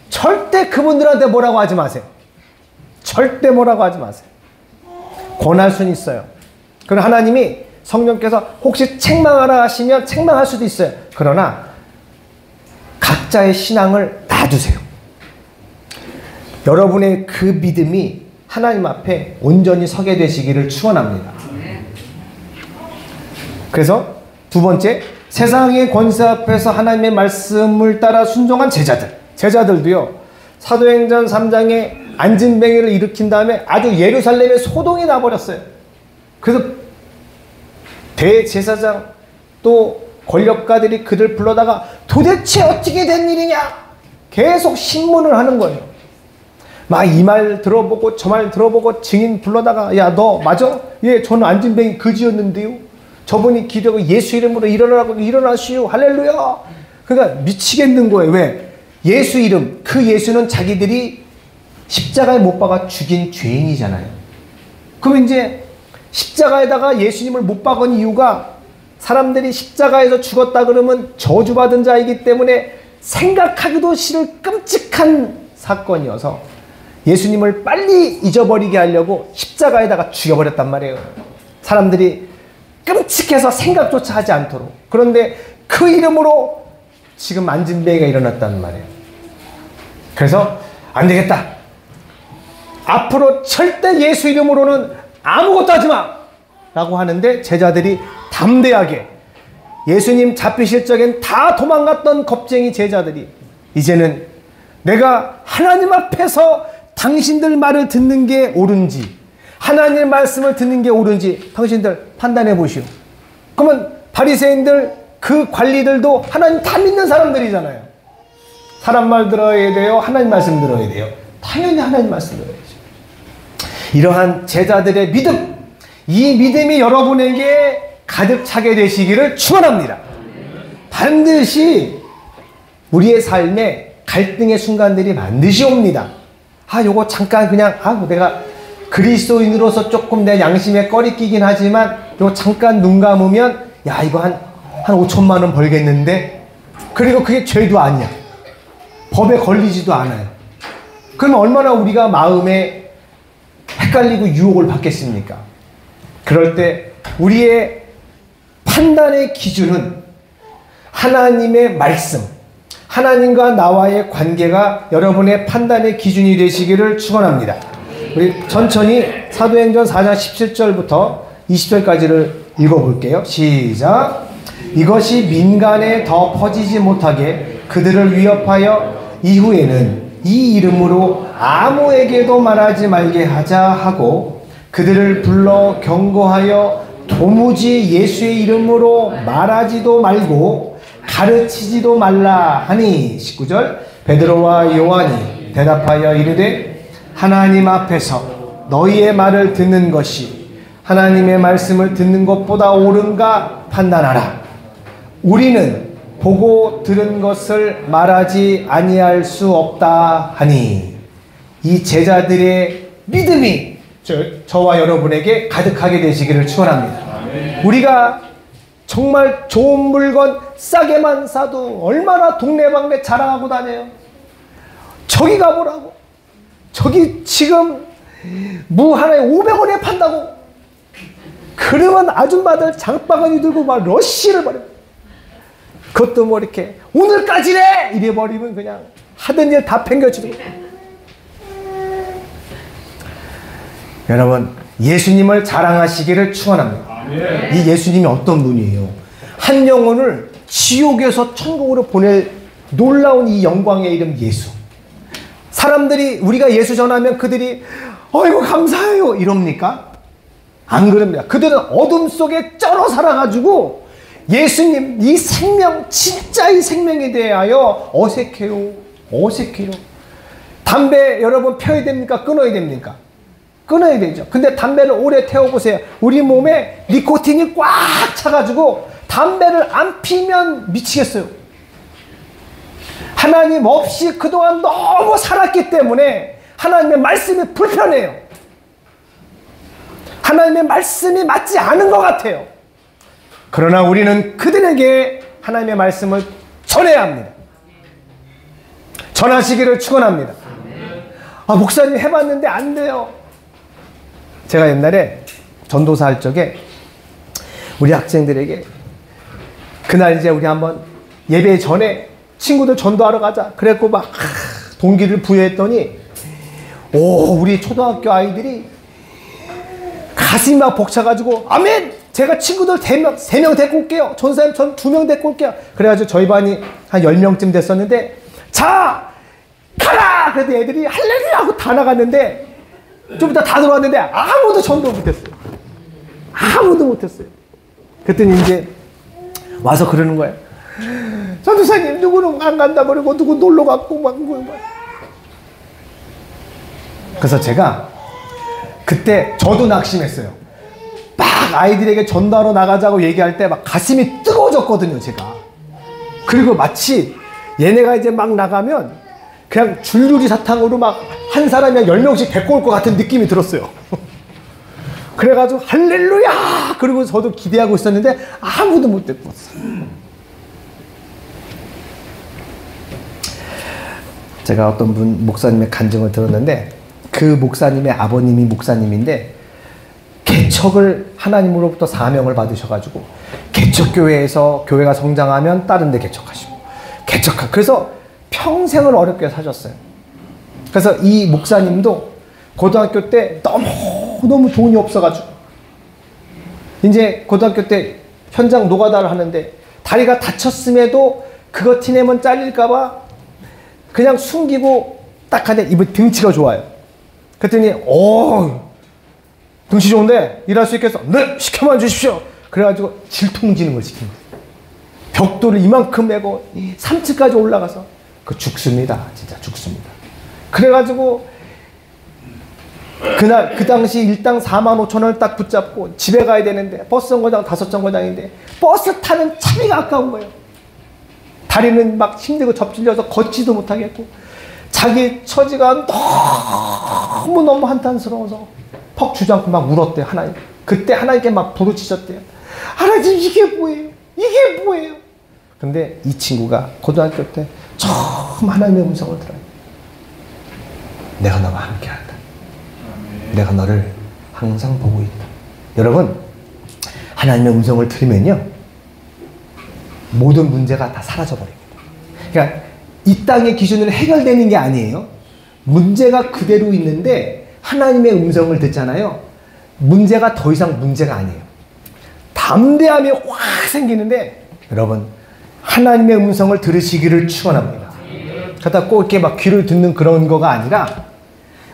절대 그분들한테 뭐라고 하지 마세요. 절대 뭐라고 하지 마세요. 권할 수는 있어요. 그럼 하나님이 성령께서 혹시 책망하라 하시면 책망할 수도 있어요. 그러나 각자의 신앙을 놔두세요. 여러분의 그 믿음이 하나님 앞에 온전히 서게 되시기를 축원합니다. 그래서 두 번째, 세상의 권세 앞에서 하나님의 말씀을 따라 순종한 제자들도요, 사도행전 3장에 안진뱅이를 일으킨 다음에 아주 예루살렘에 소동이 나버렸어요. 그래서 대제사장 또 권력가들이 그들 불러다가 도대체 어떻게 된 일이냐 계속 신문을 하는 거예요. 막 이 말 들어보고 저 말 들어보고 증인 불러다가 야 너 맞아? 예, 저는 안진뱅이 그지였는데요. 저분이 기도하고 예수 이름으로 일어나라고 일어나시오. 할렐루야. 그러니까 미치겠는 거예요. 왜? 예수 이름, 그 예수는 자기들이 십자가에 못 박아 죽인 죄인이잖아요. 그럼 이제 십자가에다가 예수님을 못 박은 이유가 사람들이 십자가에서 죽었다 그러면 저주받은 자이기 때문에 생각하기도 싫을 끔찍한 사건이어서 예수님을 빨리 잊어버리게 하려고 십자가에다가 죽여버렸단 말이에요. 사람들이 끔찍해서 생각조차 하지 않도록. 그런데 그 이름으로 지금 안진뱅이가 일어났단 말이에요. 그래서 안 되겠다. 앞으로 절대 예수 이름으로는 아무것도 하지 마! 라고 하는데 제자들이 담대하게 예수님 잡히실 적엔 다 도망갔던 겁쟁이 제자들이 이제는 내가 하나님 앞에서 당신들 말을 듣는 게 옳은지 하나님의 말씀을 듣는 게 옳은지 당신들 판단해 보시오. 그러면 바리새인들 그 관리들도 하나님 다 믿는 사람들이잖아요. 사람 말 들어야 돼요? 하나님 말씀 들어야 돼요? 당연히 하나님 말씀 들어야죠. 이러한 제자들의 믿음, 이 믿음이 여러분에게 가득 차게 되시기를 축원합니다. 반드시 우리의 삶에 갈등의 순간들이 반드시 옵니다. 요거 잠깐 그냥 내가 그리스도인으로서 조금 내 양심에 꺼리 끼긴 하지만 요거 잠깐 눈 감으면 야 이거 한 5천만 원 벌겠는데 그리고 그게 죄도 아니야. 법에 걸리지도 않아요. 그러면 얼마나 우리가 마음에 헷갈리고 유혹을 받겠습니까? 그럴 때 우리의 판단의 기준은 하나님의 말씀, 하나님과 나와의 관계가 여러분의 판단의 기준이 되시기를 축원합니다. 우리 천천히 사도행전 4장 17절부터 20절까지를 읽어볼게요. 시작. 이것이 민간에 더 퍼지지 못하게 그들을 위협하여 이후에는 이 이름으로 아무에게도 말하지 말게 하자 하고 그들을 불러 경고하여 도무지 예수의 이름으로 말하지도 말고 가르치지도 말라 하니 19절 베드로와 요한이 대답하여 이르되 하나님 앞에서 너희의 말을 듣는 것이 하나님의 말씀을 듣는 것보다 옳은가 판단하라. 우리는 보고 들은 것을 말하지 아니할 수 없다 하니 이 제자들의 믿음이 저와 여러분에게 가득하게 되시기를 축원합니다. 우리가 정말 좋은 물건 싸게만 사도 얼마나 동네방네 자랑하고 다녀요. 저기 가보라고. 저기 지금 무 하나에 500원에 판다고. 그러면 아줌마들 장바구니 들고 막 러쉬를 벌여. 그것도 뭐 이렇게 오늘까지래 이래버리면 그냥 하던 일 다 팽겨치고. 여러분 예수님을 자랑하시기를 축원합니다. 이 예수님이 어떤 분이에요? 한 영혼을 지옥에서 천국으로 보낼 놀라운 이 영광의 이름 예수. 사람들이 우리가 예수 전하면 그들이 어이구 감사해요 이럽니까? 안 그럽니다. 그들은 어둠 속에 쩔어 살아가지고 예수님 이 생명 진짜 이 생명에 대하여 어색해요. 어색해요. 담배 여러분 펴야 됩니까? 끊어야 됩니까? 끊어야 되죠. 근데 담배를 오래 태워보세요. 우리 몸에 니코틴이 꽉 차가지고 담배를 안 피면 미치겠어요. 하나님 없이 그동안 너무 살았기 때문에 하나님의 말씀이 불편해요. 하나님의 말씀이 맞지 않은 것 같아요. 그러나 우리는 그들에게 하나님의 말씀을 전해야 합니다. 전하시기를 축원합니다. 아, 목사님 해봤는데 안 돼요. 제가 옛날에 전도사 할 적에 우리 학생들에게 그날 이제 우리 한번 예배 전에 친구들 전도하러 가자. 그랬고 막 동기를 부여했더니 우리 초등학교 아이들이 가슴이 막 벅차가지고 아멘! 제가 친구들 3명 데리고 올게요. 전사님 전 2명 데리고 올게요. 그래가지고 저희 반이 한 10명쯤 됐었는데 자! 가라! 그래도 애들이 할렐루야 하고 다 나갔는데 좀 이따 다 들어왔는데 아무도 전도 못했어요. 아무도 못했어요. 그랬더니 이제 와서 그러는 거예요. 전도사님 누구는 안 간다 버리고 누구 놀러 갔고 막 그래서 제가 그때 저도 낙심했어요. 막 아이들에게 전도하러 나가자고 얘기할 때 막 가슴이 뜨거워졌거든요 제가. 그리고 마치 얘네가 이제 막 나가면 그냥 줄줄이 사탕으로 막 한 사람이 10명씩 데리고 올 것 같은 느낌이 들었어요. 그래가지고 할렐루야! 그리고 저도 기대하고 있었는데 아무도 못 데리고 왔어요. 제가 어떤 분 목사님의 간증을 들었는데 그 목사님의 아버님이 목사님인데 개척을 하나님으로부터 사명을 받으셔가지고 개척교회에서 교회가 성장하면 다른 데 개척하시고 그래서 평생을 어렵게 사셨어요. 그래서 이 목사님도 고등학교 때 너무 돈이 없어가지고 이제 고등학교 때 현장 노가다를 하는데 다리가 다쳤음에도 그거 티내면 잘릴까봐 그냥 숨기고 딱 하는데 이분 등치가 좋아요. 그랬더니 등치 좋은데 일할 수 있겠어? 네! 시켜만 주십시오. 그래가지고 질통지는 걸 시킨 거예요. 벽돌을 이만큼 메고 3층까지 올라가서 죽습니다. 진짜 죽습니다. 그래가지고 그날 그 당시 일당 45,000원을 딱 붙잡고 집에 가야 되는데 버스 정거장 5정거장인데 버스 타는 차비가 아까운 거예요. 다리는 막 힘들고 접질려서 걷지도 못하겠고 자기 처지가 너무너무 한탄스러워서 퍽 주저앉고 막 울었대요. 하나님. 그때 하나님께 막 부르짖었대요. 하나님 이게 뭐예요? 이게 뭐예요? 근데 이 친구가 고등학교 때 처음 하나님의 음성을 들어요. 내가 너와 함께한다. 내가 너를 항상 보고 있다. 여러분 하나님의 음성을 들으면요 모든 문제가 다 사라져버립니다. 그러니까 이 땅의 기준으로 해결되는 게 아니에요. 문제가 그대로 있는데 하나님의 음성을 듣잖아요. 문제가 더 이상 문제가 아니에요. 담대함이 확 생기는데 여러분 하나님의 음성을 들으시기를 축원합니다. 그러다 꼭 이렇게 막 귀를 듣는 그런 거가 아니라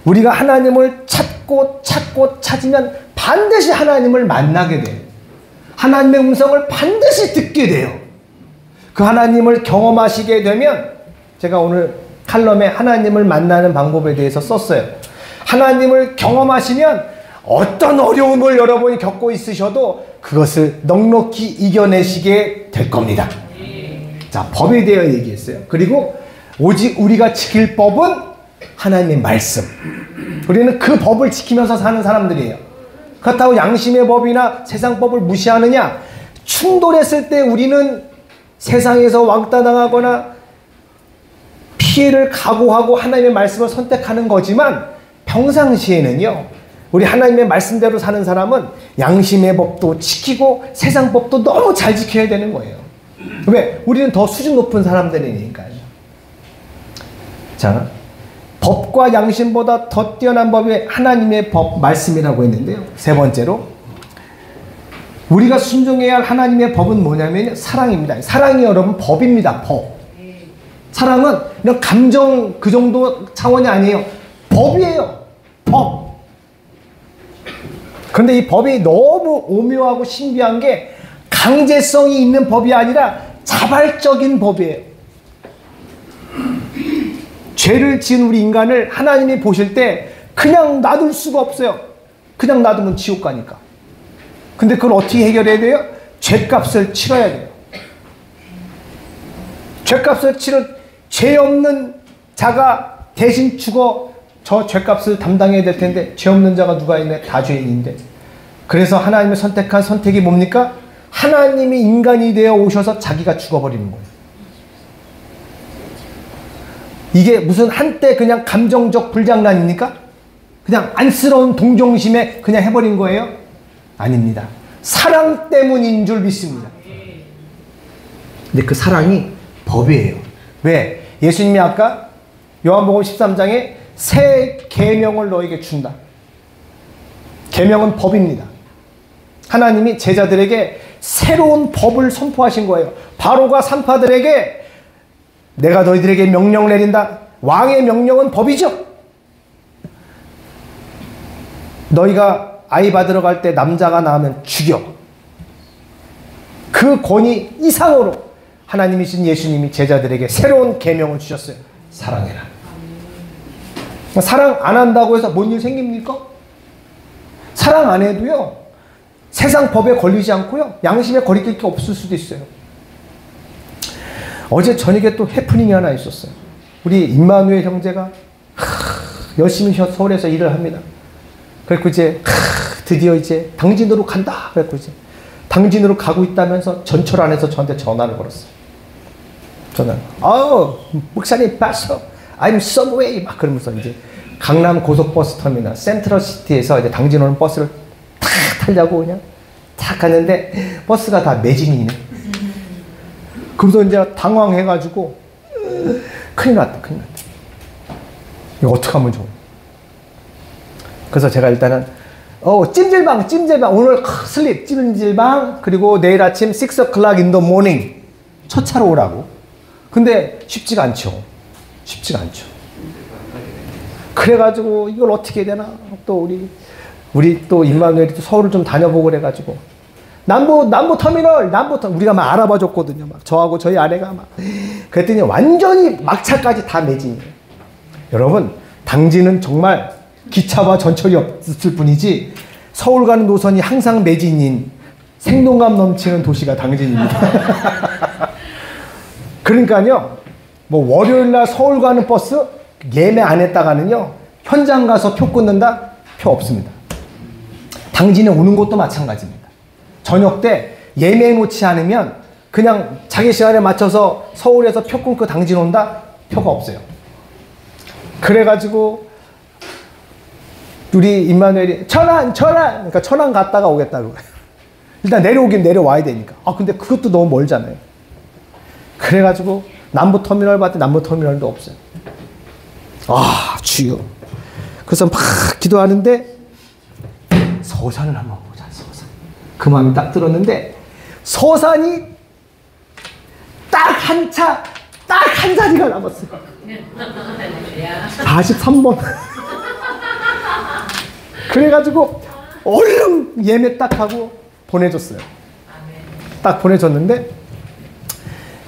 우리가 하나님을 찾고 찾으면 반드시 하나님을 만나게 돼요. 하나님의 음성을 반드시 듣게 돼요. 그 하나님을 경험하시게 되면 제가 오늘 칼럼에 하나님을 만나는 방법에 대해서 썼어요. 하나님을 경험하시면 어떤 어려움을 여러분이 겪고 있으셔도 그것을 넉넉히 이겨내시게 될 겁니다. 자, 법에 대해 얘기했어요. 그리고 오직 우리가 지킬 법은 하나님의 말씀. 우리는 그 법을 지키면서 사는 사람들이에요. 그렇다고 양심의 법이나 세상 법을 무시하느냐? 충돌했을 때 우리는 세상에서 왕따당하거나 피해를 각오하고 하나님의 말씀을 선택하는 거지만 평상시에는요 우리 하나님의 말씀대로 사는 사람은 양심의 법도 지키고 세상 법도 너무 잘 지켜야 되는 거예요. 왜? 우리는 더 수준 높은 사람들이니까요. 자, 법과 양심보다 더 뛰어난 법이 하나님의 법, 말씀이라고 했는데요. 세 번째로 우리가 순종해야 할 하나님의 법은 뭐냐면 사랑입니다. 사랑이 여러분 법입니다. 법. 사랑은 그냥 감정 그 정도 차원이 아니에요. 법이에요. 법. 그런데 이 법이 너무 오묘하고 신비한 게 강제성이 있는 법이 아니라 자발적인 법이에요. 죄를 지은 우리 인간을 하나님이 보실 때 그냥 놔둘 수가 없어요. 그냥 놔두면 지옥 가니까. 근데 그걸 어떻게 해결해야 돼요? 죄값을 치러야 돼요. 죄값을 치러 죄 없는 자가 대신 죽어 저 죄값을 담당해야 될 텐데 죄 없는 자가 누가 있네? 다 죄인인데. 그래서 하나님이 선택한 선택이 뭡니까? 하나님이 인간이 되어 오셔서 자기가 죽어버리는 거예요. 이게 무슨 한때 그냥 감정적 불장난입니까? 그냥 안쓰러운 동정심에 그냥 해버린 거예요? 아닙니다. 사랑 때문인 줄 믿습니다. 근데 그 사랑이 법이에요. 왜? 예수님이 아까 요한복음 13장에 새 계명을 너에게 준다. 계명은 법입니다. 하나님이 제자들에게 새로운 법을 선포하신 거예요. 바로가 산파들에게 내가 너희들에게 명령을 내린다. 왕의 명령은 법이죠. 너희가 아이 받으러 갈 때 남자가 나오면 죽여. 그 권위 이상으로 하나님이신 예수님이 제자들에게 새로운 계명을 주셨어요. 사랑해라. 사랑 안 한다고 해서 뭔 일 생깁니까? 사랑 안 해도요. 세상 법에 걸리지 않고요. 양심에 거리낄 게 없을 수도 있어요. 어제 저녁에 또 해프닝이 하나 있었어요. 우리 임마누엘 형제가 열심히 서울에서 일을 합니다. 그래서 이제 드디어 이제 당진으로 간다. 그래서 이제 당진으로 가고 있다면서 전철 안에서 저한테 전화를 걸었어요. 전화. 목사님 봤어. I'm someway 막 그러면서 이제 강남 고속버스 터미널 센트럴시티에서 이제 당진 오는 버스를 탁 타려고 그냥 탁 갔는데 버스가 다 매진이네. 그래서 이제 당황해가지고 큰일 났다. 이거 어떡하면 좋아. 그래서 제가 일단은 찜질방 오늘 슬립 찜질방 그리고 내일 아침 6 o'clock in the morning 첫 차로 오라고. 근데 쉽지가 않죠. 그래가지고 이걸 어떻게 해야 되나. 또 우리 또 임마누엘이 서울을 좀 다녀보고 그래가지고 남부 터미널 우리가 막 알아봐 줬거든요. 막 저하고 저희 아내가 막 그랬더니 완전히 막차까지 다 매진이에요. 여러분 당진은 정말 기차와 전철이 없을 뿐이지 서울 가는 노선이 항상 매진인 생동감 넘치는 도시가 당진입니다. 그러니까요. 뭐 월요일날 서울 가는 버스 예매 안 했다가는요. 현장 가서 표 끊는다? 표 없습니다. 당진에 오는 것도 마찬가지입니다. 저녁 때 예매해 놓지 않으면 그냥 자기 시간에 맞춰서 서울에서 표 끊고 당진 온다? 표가 없어요. 그래가지고 우리 임마누엘이 천안 그러니까 천안 갔다가 오겠다고. 일단 내려오긴 내려와야 되니까. 근데 그것도 너무 멀잖아요. 그래가지고 남부터미널 봤더니 남부터미널도 없어요. 주여. 그래서 막 기도하는데 서산을 한번 보자. 서산. 그 마음이 딱 들었는데 서산이 딱 한 자리가 남았어요. 43번. 그래가지고 얼른 예매 딱 하고 보내줬어요. 딱 보내줬는데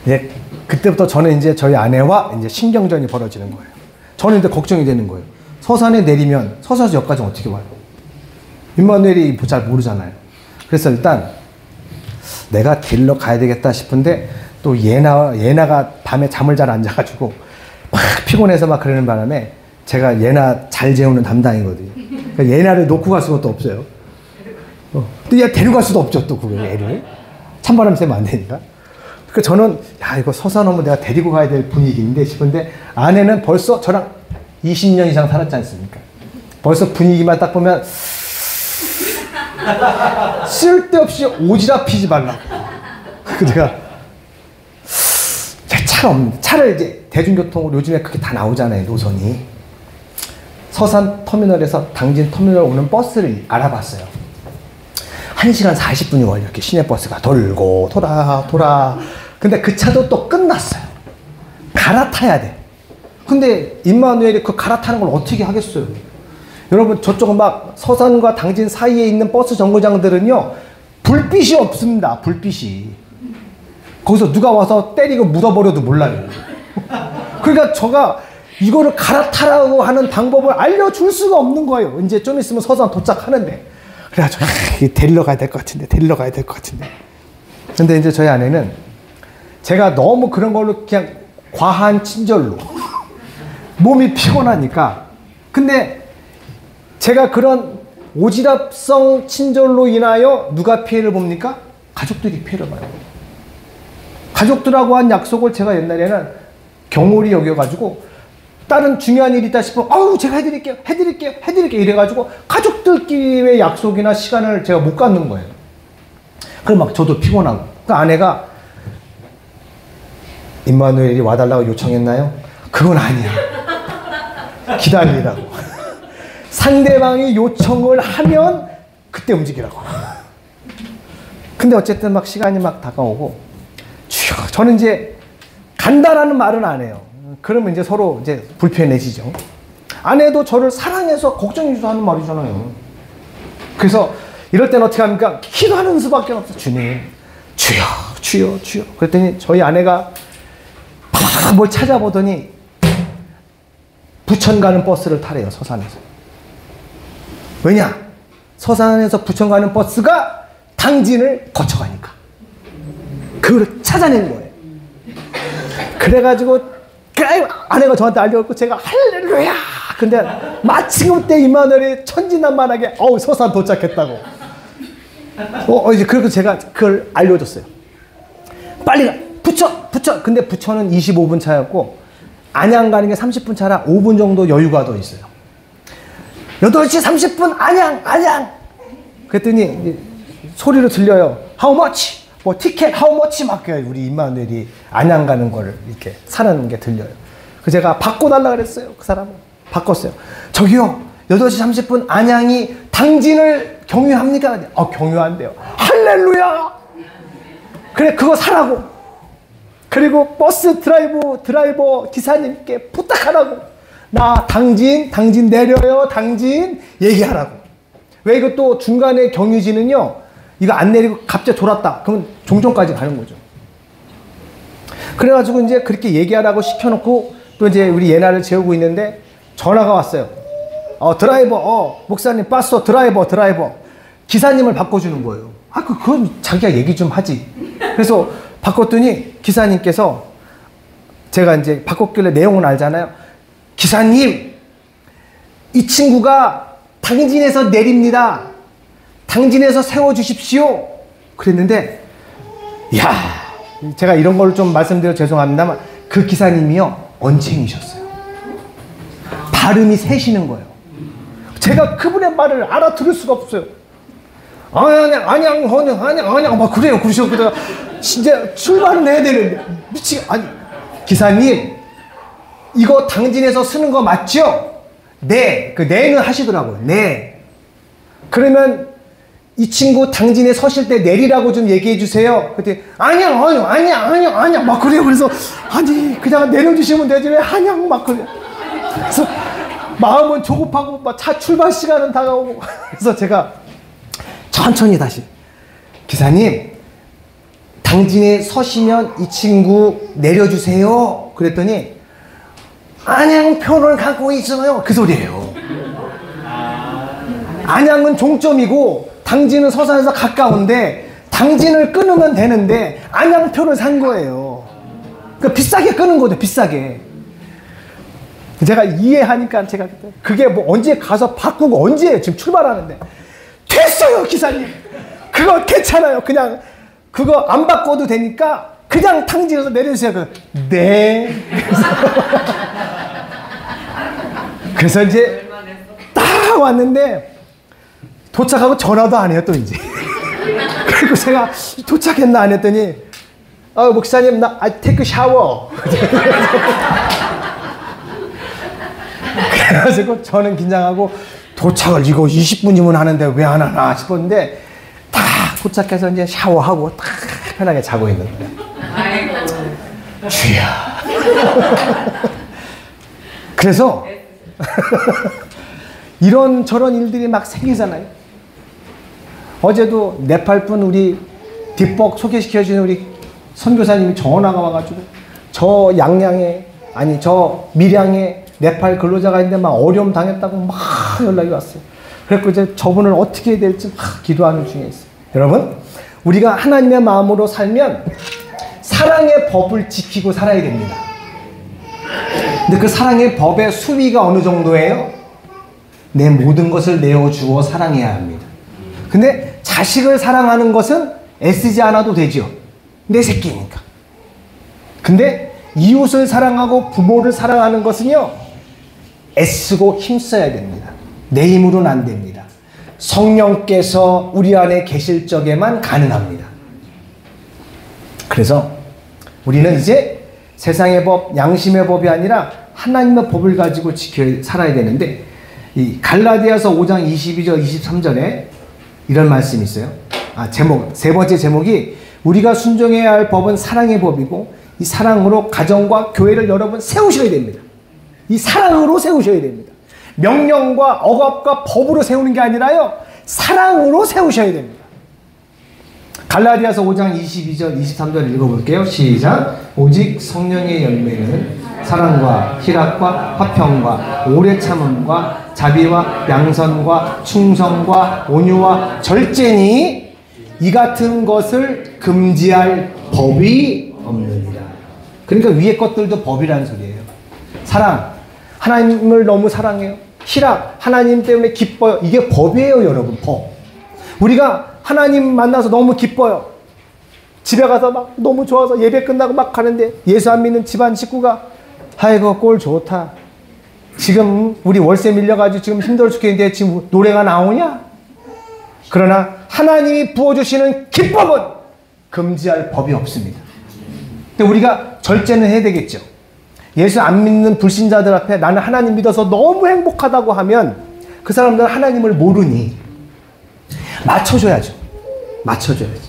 이제 그때부터 저는 이제 저희 아내와 이제 신경전이 벌어지는 거예요. 저는 이제 걱정이 되는 거예요. 서산에 내리면 서산에서 여기까지 어떻게 와요? 임마누엘이 잘 모르잖아요. 그래서 일단 내가 데리러 가야 되겠다 싶은데 또 예나가 밤에 잠을 잘 안 자가지고 막 피곤해서 막 그러는 바람에 제가 예나 잘 재우는 담당이거든요. 그러니까 예나를 놓고 갈 수가 또 없어요. 근데 얘 데리고 갈 수도 없죠. 또 그걸 애를 찬바람 쐬면 안 되니까. 그 저는 이거 서산 오면 내가 데리고 가야 될 분위기인데 싶은데 아내는 벌써 저랑 20년 이상 살았지 않습니까? 벌써 분위기만 딱 보면 쓸데없이 오지랖 피지 말라고. 그 제가 차가 없는데 차를 이제 대중교통으로 요즘에 그게 다 나오잖아요. 노선이. 서산 터미널에서 당진 터미널 오는 버스를 알아봤어요. 1시간 40분이 걸려. 이렇게 시내버스가 돌고 돌아. 근데 그 차도 또 끝났어요. 갈아타야 돼. 근데 임마누엘이 그 갈아타는 걸 어떻게 하겠어요? 여러분, 저쪽은 막 서산과 당진 사이에 있는 버스 정거장들은요, 불빛이 없습니다. 불빛이. 거기서 누가 와서 때리고 묻어버려도 몰라요. 그러니까 제가 이거를 갈아타라고 하는 방법을 알려줄 수가 없는 거예요. 이제 좀 있으면 서산 도착하는데. 그래가지고 데리러 가야 될 것 같은데. 근데 이제 저희 아내는 제가 너무 그런 걸로 그냥 과한 친절로 몸이 피곤하니까. 근데 제가 그런 오지랖성 친절로 인하여 누가 피해를 봅니까? 가족들이 피해를 봐요. 가족들하고 한 약속을 제가 옛날에는 경홀히 여겨가지고 다른 중요한 일이 있다 싶으면 아우 제가 해드릴게요 이래가지고 가족들끼리의 약속이나 시간을 제가 못 갖는 거예요. 그럼 막 저도 피곤하고. 그 아내가 임마누엘이 와달라고 요청했나요? 그건 아니야. 기다리라고. 상대방이 요청을 하면 그때 움직이라고. 근데 어쨌든 막 시간이 막 다가오고 저는 이제 간다라는 말은 안 해요. 그러면 이제 서로 이제 불편해지죠. 아내도 저를 사랑해서 걱정해줘서 하는 말이잖아요. 그래서 이럴 땐 어떻게 합니까? 기도하는 수밖에 없어. 주님, 주여. 그랬더니 저희 아내가 막 뭘 찾아보더니 부천 가는 버스를 타래요. 서산에서. 왜냐? 서산에서 부천 가는 버스가 당진을 거쳐가니까. 그걸 찾아낸 거예요. 그래가지고 아내가 저한테 알려갖고 제가 할렐루야. 근데 마침 그때 임마누엘이 천진난만하게 서산 도착했다고. 이제 그래서 제가 그걸 알려줬어요. 빨리 가. 부천. 근데 부천은 25분 차였고 안양 가는 게 30분 차라 5분 정도 여유가 더 있어요. 8시 30분 안양. 그랬더니 소리로 들려요. How much? 뭐 티켓 how much? 막 우리 임마누엘이 안양 가는 거를 이렇게 사는 게 들려요. 그래서 제가 바꿔달라 그랬어요. 그 사람은 바꿨어요. 저기요 8시 30분 안양이 당진을 경유합니까? 경유한대요. 할렐루야. 그래 그거 사라고. 그리고 버스 드라이버 기사님께 부탁하라고. 나 당진 내려요. 당진 얘기하라고. 왜 이것도 중간에 경유지는요. 이거 안 내리고 갑자기 돌았다. 그러면 종점까지 가는 거죠. 그래가지고 이제 그렇게 얘기하라고 시켜놓고 또 이제 우리 예나를 재우고 있는데 전화가 왔어요. 드라이버, 목사님 빠쏘 드라이버. 기사님을 바꿔주는 거예요. 그건 자기가 얘기 좀 하지. 그래서 바꿨더니 기사님께서 제가 이제 바꿨길래 내용은 알잖아요. 기사님, 이 친구가 당진에서 내립니다. 당진에서 세워주십시오. 그랬는데, 제가 이런 걸 좀 말씀드려 죄송합니다만, 그 기사님이요, 언챙이셨어요. 발음이 새시는 거예요. 제가 그분의 말을 알아들을 수가 없어요. 아냥, 막 그래요. 그러셨거든요. 진짜 출발은 해야 되는데, 기사님, 이거 당진에서 쓰는 거 맞죠? 네. 그 네는 하시더라고요. 네. 그러면 이 친구 당진에 서실 때 내리라고 좀 얘기해 주세요. 그때 아니야. 막 그래요. 그래서 그냥 내려주시면 되지 왜 한양 막 그래요. 그래서 마음은 조급하고 막 차 출발 시간은 다가오고. 그래서 제가 천천히 다시 기사님 당진에 서시면 이 친구 내려주세요. 그랬더니 안양표를 갖고 있어요. 그 소리예요. 안양은 종점이고 당진은 서산에서 가까운데 당진을 끊으면 되는데 안양표를 산 거예요. 그러니까 비싸게 끊은 거죠. 비싸게. 제가 이해하니까 제가 그게 뭐 언제 가서 바꾸고 언제 지금 출발하는데 됐어요 기사님. 그거 괜찮아요. 그냥 그거 안 바꿔도 되니까 그냥 당진에서 내려주세요. 네. 그래서 이제 딱 왔는데 도착하고 전화도 안 해요 또 이제. 그리고 제가 도착했나 안 했더니 목사님 나 I take a shower. 그래가지고 저는 긴장하고 도착을 이거 20분이면 하는데 왜 안 하나 싶었는데 딱 도착해서 이제 샤워하고 딱 편하게 자고 있는 거예요. 주야. 그래서 이런 저런 일들이 막 생기잖아요. 어제도 네팔 분 우리 뒷벅 소개시켜주는 우리 선교사님이 전화가 와가지고 저 양양에 아니 저 밀양에 네팔 근로자가 있는데 막 어려움 당했다고 막 연락이 왔어요. 그래서 이제 저분을 어떻게 해야 될지 막 기도하는 중에 있어요. 여러분, 우리가 하나님의 마음으로 살면 사랑의 법을 지키고 살아야 됩니다. 근데 그 사랑의 법의 수위가 어느 정도예요? 내 모든 것을 내어주어 사랑해야 합니다. 근데 자식을 사랑하는 것은 애쓰지 않아도 되죠. 내 새끼니까. 근데 이웃을 사랑하고 부모를 사랑하는 것은요, 애쓰고 힘써야 됩니다. 내 힘으로는 안 됩니다. 성령께서 우리 안에 계실 적에만 가능합니다. 그래서 우리는 이제 세상의 법, 양심의 법이 아니라 하나님의 법을 가지고 지켜 살아야 되는데, 이 갈라디아서 5장 22절, 23절에 이런 말씀이 있어요. 세 번째 제목이 우리가 순종해야 할 법은 사랑의 법이고, 이 사랑으로 가정과 교회를 여러분 세우셔야 됩니다. 이 사랑으로 세우셔야 됩니다. 명령과 억압과 법으로 세우는 게 아니라요, 사랑으로 세우셔야 됩니다. 갈라디아서 5장 22절, 23절 읽어볼게요. 시작. 오직 성령의 열매는 사랑과 희락과 화평과 오래 참음과 자비와 양선과 충성과 온유와 절제니 이 같은 것을 금지할 법이 없느니라. 그러니까 위의 것들도 법이라는 소리예요. 사랑, 하나님을 너무 사랑해요. 희락, 하나님 때문에 기뻐요. 이게 법이에요, 여러분. 법. 우리가 하나님 만나서 너무 기뻐요. 집에 가서 막 너무 좋아서 예배 끝나고 막 가는데 예수 안 믿는 집안 식구가 아이고 꼴 좋다. 지금 우리 월세 밀려가지고 지금 힘들어 죽겠는데 지금 노래가 나오냐? 그러나 하나님이 부어주시는 기법은 금지할 법이 없습니다. 근데 우리가 절제는 해야 되겠죠. 예수 안 믿는 불신자들 앞에 나는 하나님 믿어서 너무 행복하다고 하면 그 사람들은 하나님을 모르니 맞춰줘야죠. 맞춰줘야지.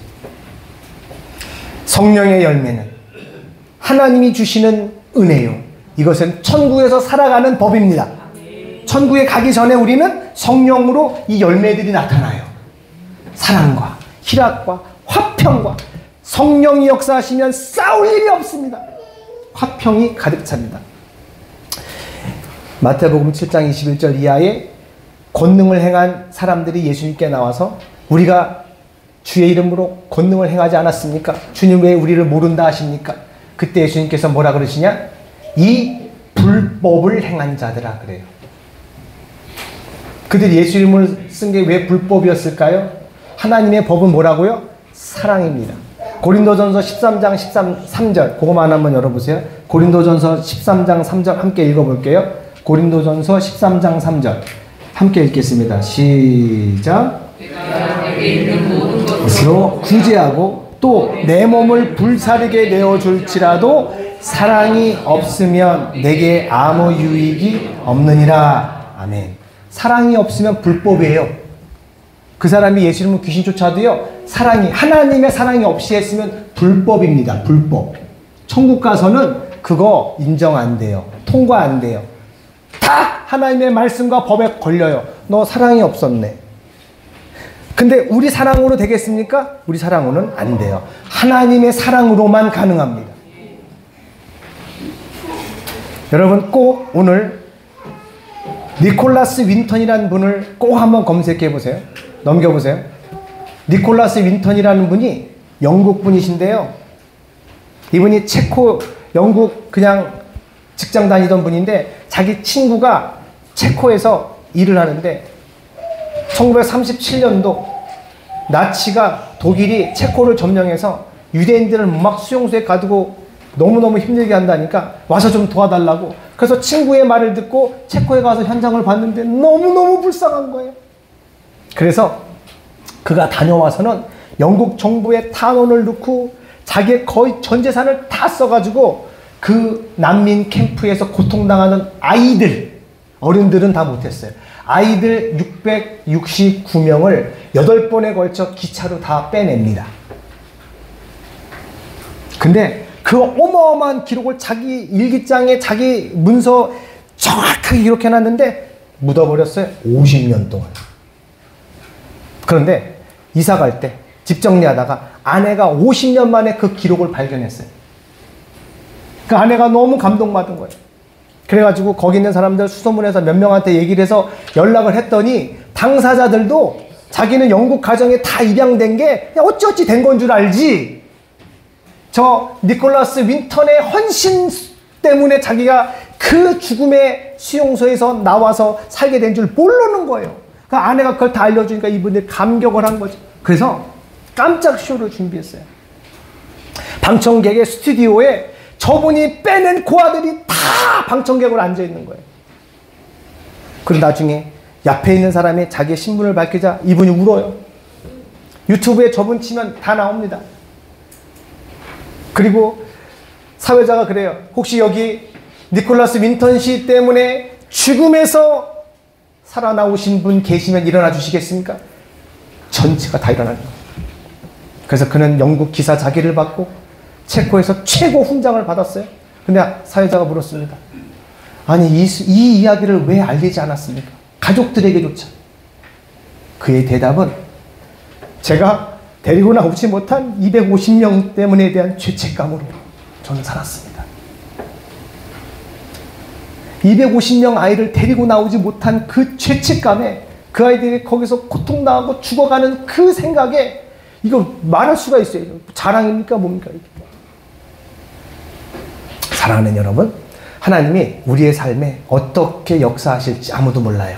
성령의 열매는 하나님이 주시는 은혜요. 이것은 천국에서 살아가는 법입니다. 천국에 가기 전에 우리는 성령으로 이 열매들이 나타나요. 사랑과 희락과 화평과 성령이 역사하시면 싸울 일이 없습니다. 화평이 가득 찹니다. 마태복음 7장 21절 이하에 권능을 행한 사람들이 예수님께 나와서 우리가 주의 이름으로 권능을 행하지 않았습니까? 주님 왜 우리를 모른다 하십니까? 그때 예수님께서 뭐라 그러시냐? 이 불법을 행한 자들아 그래요. 그들이 예수 이름을 쓴 게 왜 불법이었을까요? 하나님의 법은 뭐라고요? 사랑입니다. 고린도전서 13장 3절 그거만 한번 열어보세요. 고린도전서 13장 3절 함께 읽어볼게요. 고린도전서 13장 3절 함께 읽겠습니다. 시작. 스스로 구제하고 또 내 몸을 불사르게 내어줄지라도 사랑이 없으면 내게 아무 유익이 없느니라. 아멘. 사랑이 없으면 불법이에요. 그 사람이 예수 이름으로 귀신 쫓아도요, 사랑이, 하나님의 사랑이 없이 했으면 불법입니다. 불법. 천국 가서는 그거 인정 안 돼요. 통과 안 돼요. 다 하나님의 말씀과 법에 걸려요. 너 사랑이 없었네. 근데 우리 사랑으로 되겠습니까? 우리 사랑으로는 안 돼요. 하나님의 사랑으로만 가능합니다. 여러분 꼭 오늘 니콜라스 윈턴이라는 분을 꼭 한번 검색해 보세요. 넘겨보세요. 니콜라스 윈턴이라는 분이 영국 분이신데요. 이분이 영국 그냥 직장 다니던 분인데 자기 친구가 체코에서 일을 하는데 1937년도 나치가 독일이 체코를 점령해서 유대인들을 막 수용소에 가두고 너무너무 힘들게 한다니까 와서 좀 도와달라고. 그래서 친구의 말을 듣고 체코에 가서 현장을 봤는데 너무너무 불쌍한 거예요. 그래서 그가 다녀와서는 영국 정부에 탄원을 넣고 자기의 거의 전 재산을 다 써가지고 그 난민 캠프에서 고통당하는 아이들, 어른들은 다 못했어요. 아이들 669명을 8번에 걸쳐 기차로 다 빼냅니다. 근데 그 어마어마한 기록을 자기 일기장에 자기 문서 정확하게 기록해놨는데 묻어버렸어요. 50년 동안. 그런데 이사 갈 때 집 정리하다가 아내가 50년 만에 그 기록을 발견했어요. 그 아내가 너무 감동받은 거예요. 그래가지고 거기 있는 사람들 수소문해서 몇 명한테 얘기를 해서 연락을 했더니 당사자들도 자기는 영국 가정에 다 입양된 게 어찌어찌 된 건 줄 알지, 저 니콜라스 윈턴의 헌신 때문에 자기가 그 죽음의 수용소에서 나와서 살게 된 줄 모르는 거예요. 그 아내가 그걸 다 알려주니까 이분들이 감격을 한 거죠. 그래서 깜짝 쇼를 준비했어요. 방청객의 스튜디오에 저분이 빼낸 고아들이 다 방청객으로 앉아있는 거예요. 그리고 나중에 옆에 있는 사람이 자기의 신분을 밝히자 이분이 울어요. 유튜브에 저분 치면 다 나옵니다. 그리고 사회자가 그래요. 혹시 여기 니콜라스 윈턴 씨 때문에 죽음에서 살아나오신 분 계시면 일어나 주시겠습니까? 전체가 다 일어나는 거예요. 그래서 그는 영국 기사 자기를 받고 체코에서 최고 훈장을 받았어요. 근데 사회자가 물었습니다. 아니 이 이야기를 왜 알리지 않았습니까? 가족들에게조차. 그의 대답은 제가 데리고 나오지 못한 250명 때문에 대한 죄책감으로 저는 살았습니다. 250명 아이를 데리고 나오지 못한 그 죄책감에 그 아이들이 거기서 고통당하고 죽어가는 그 생각에 이거 말할 수가 있어요. 자랑입니까? 뭡니까? 이게. 사랑하는 여러분, 하나님이 우리의 삶에 어떻게 역사하실지 아무도 몰라요.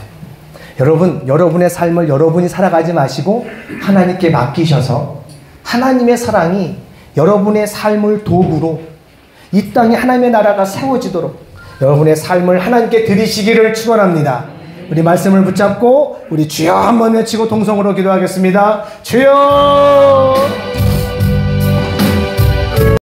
여러분의 삶을 여러분이 살아가지 마시고 하나님께 맡기셔서 하나님의 사랑이 여러분의 삶을 도구로 이 땅에 하나님의 나라가 세워지도록 여러분의 삶을 하나님께 드리시기를 축원합니다. 우리 말씀을 붙잡고 우리 주여 한번 외치고 동성으로 기도하겠습니다. 주여!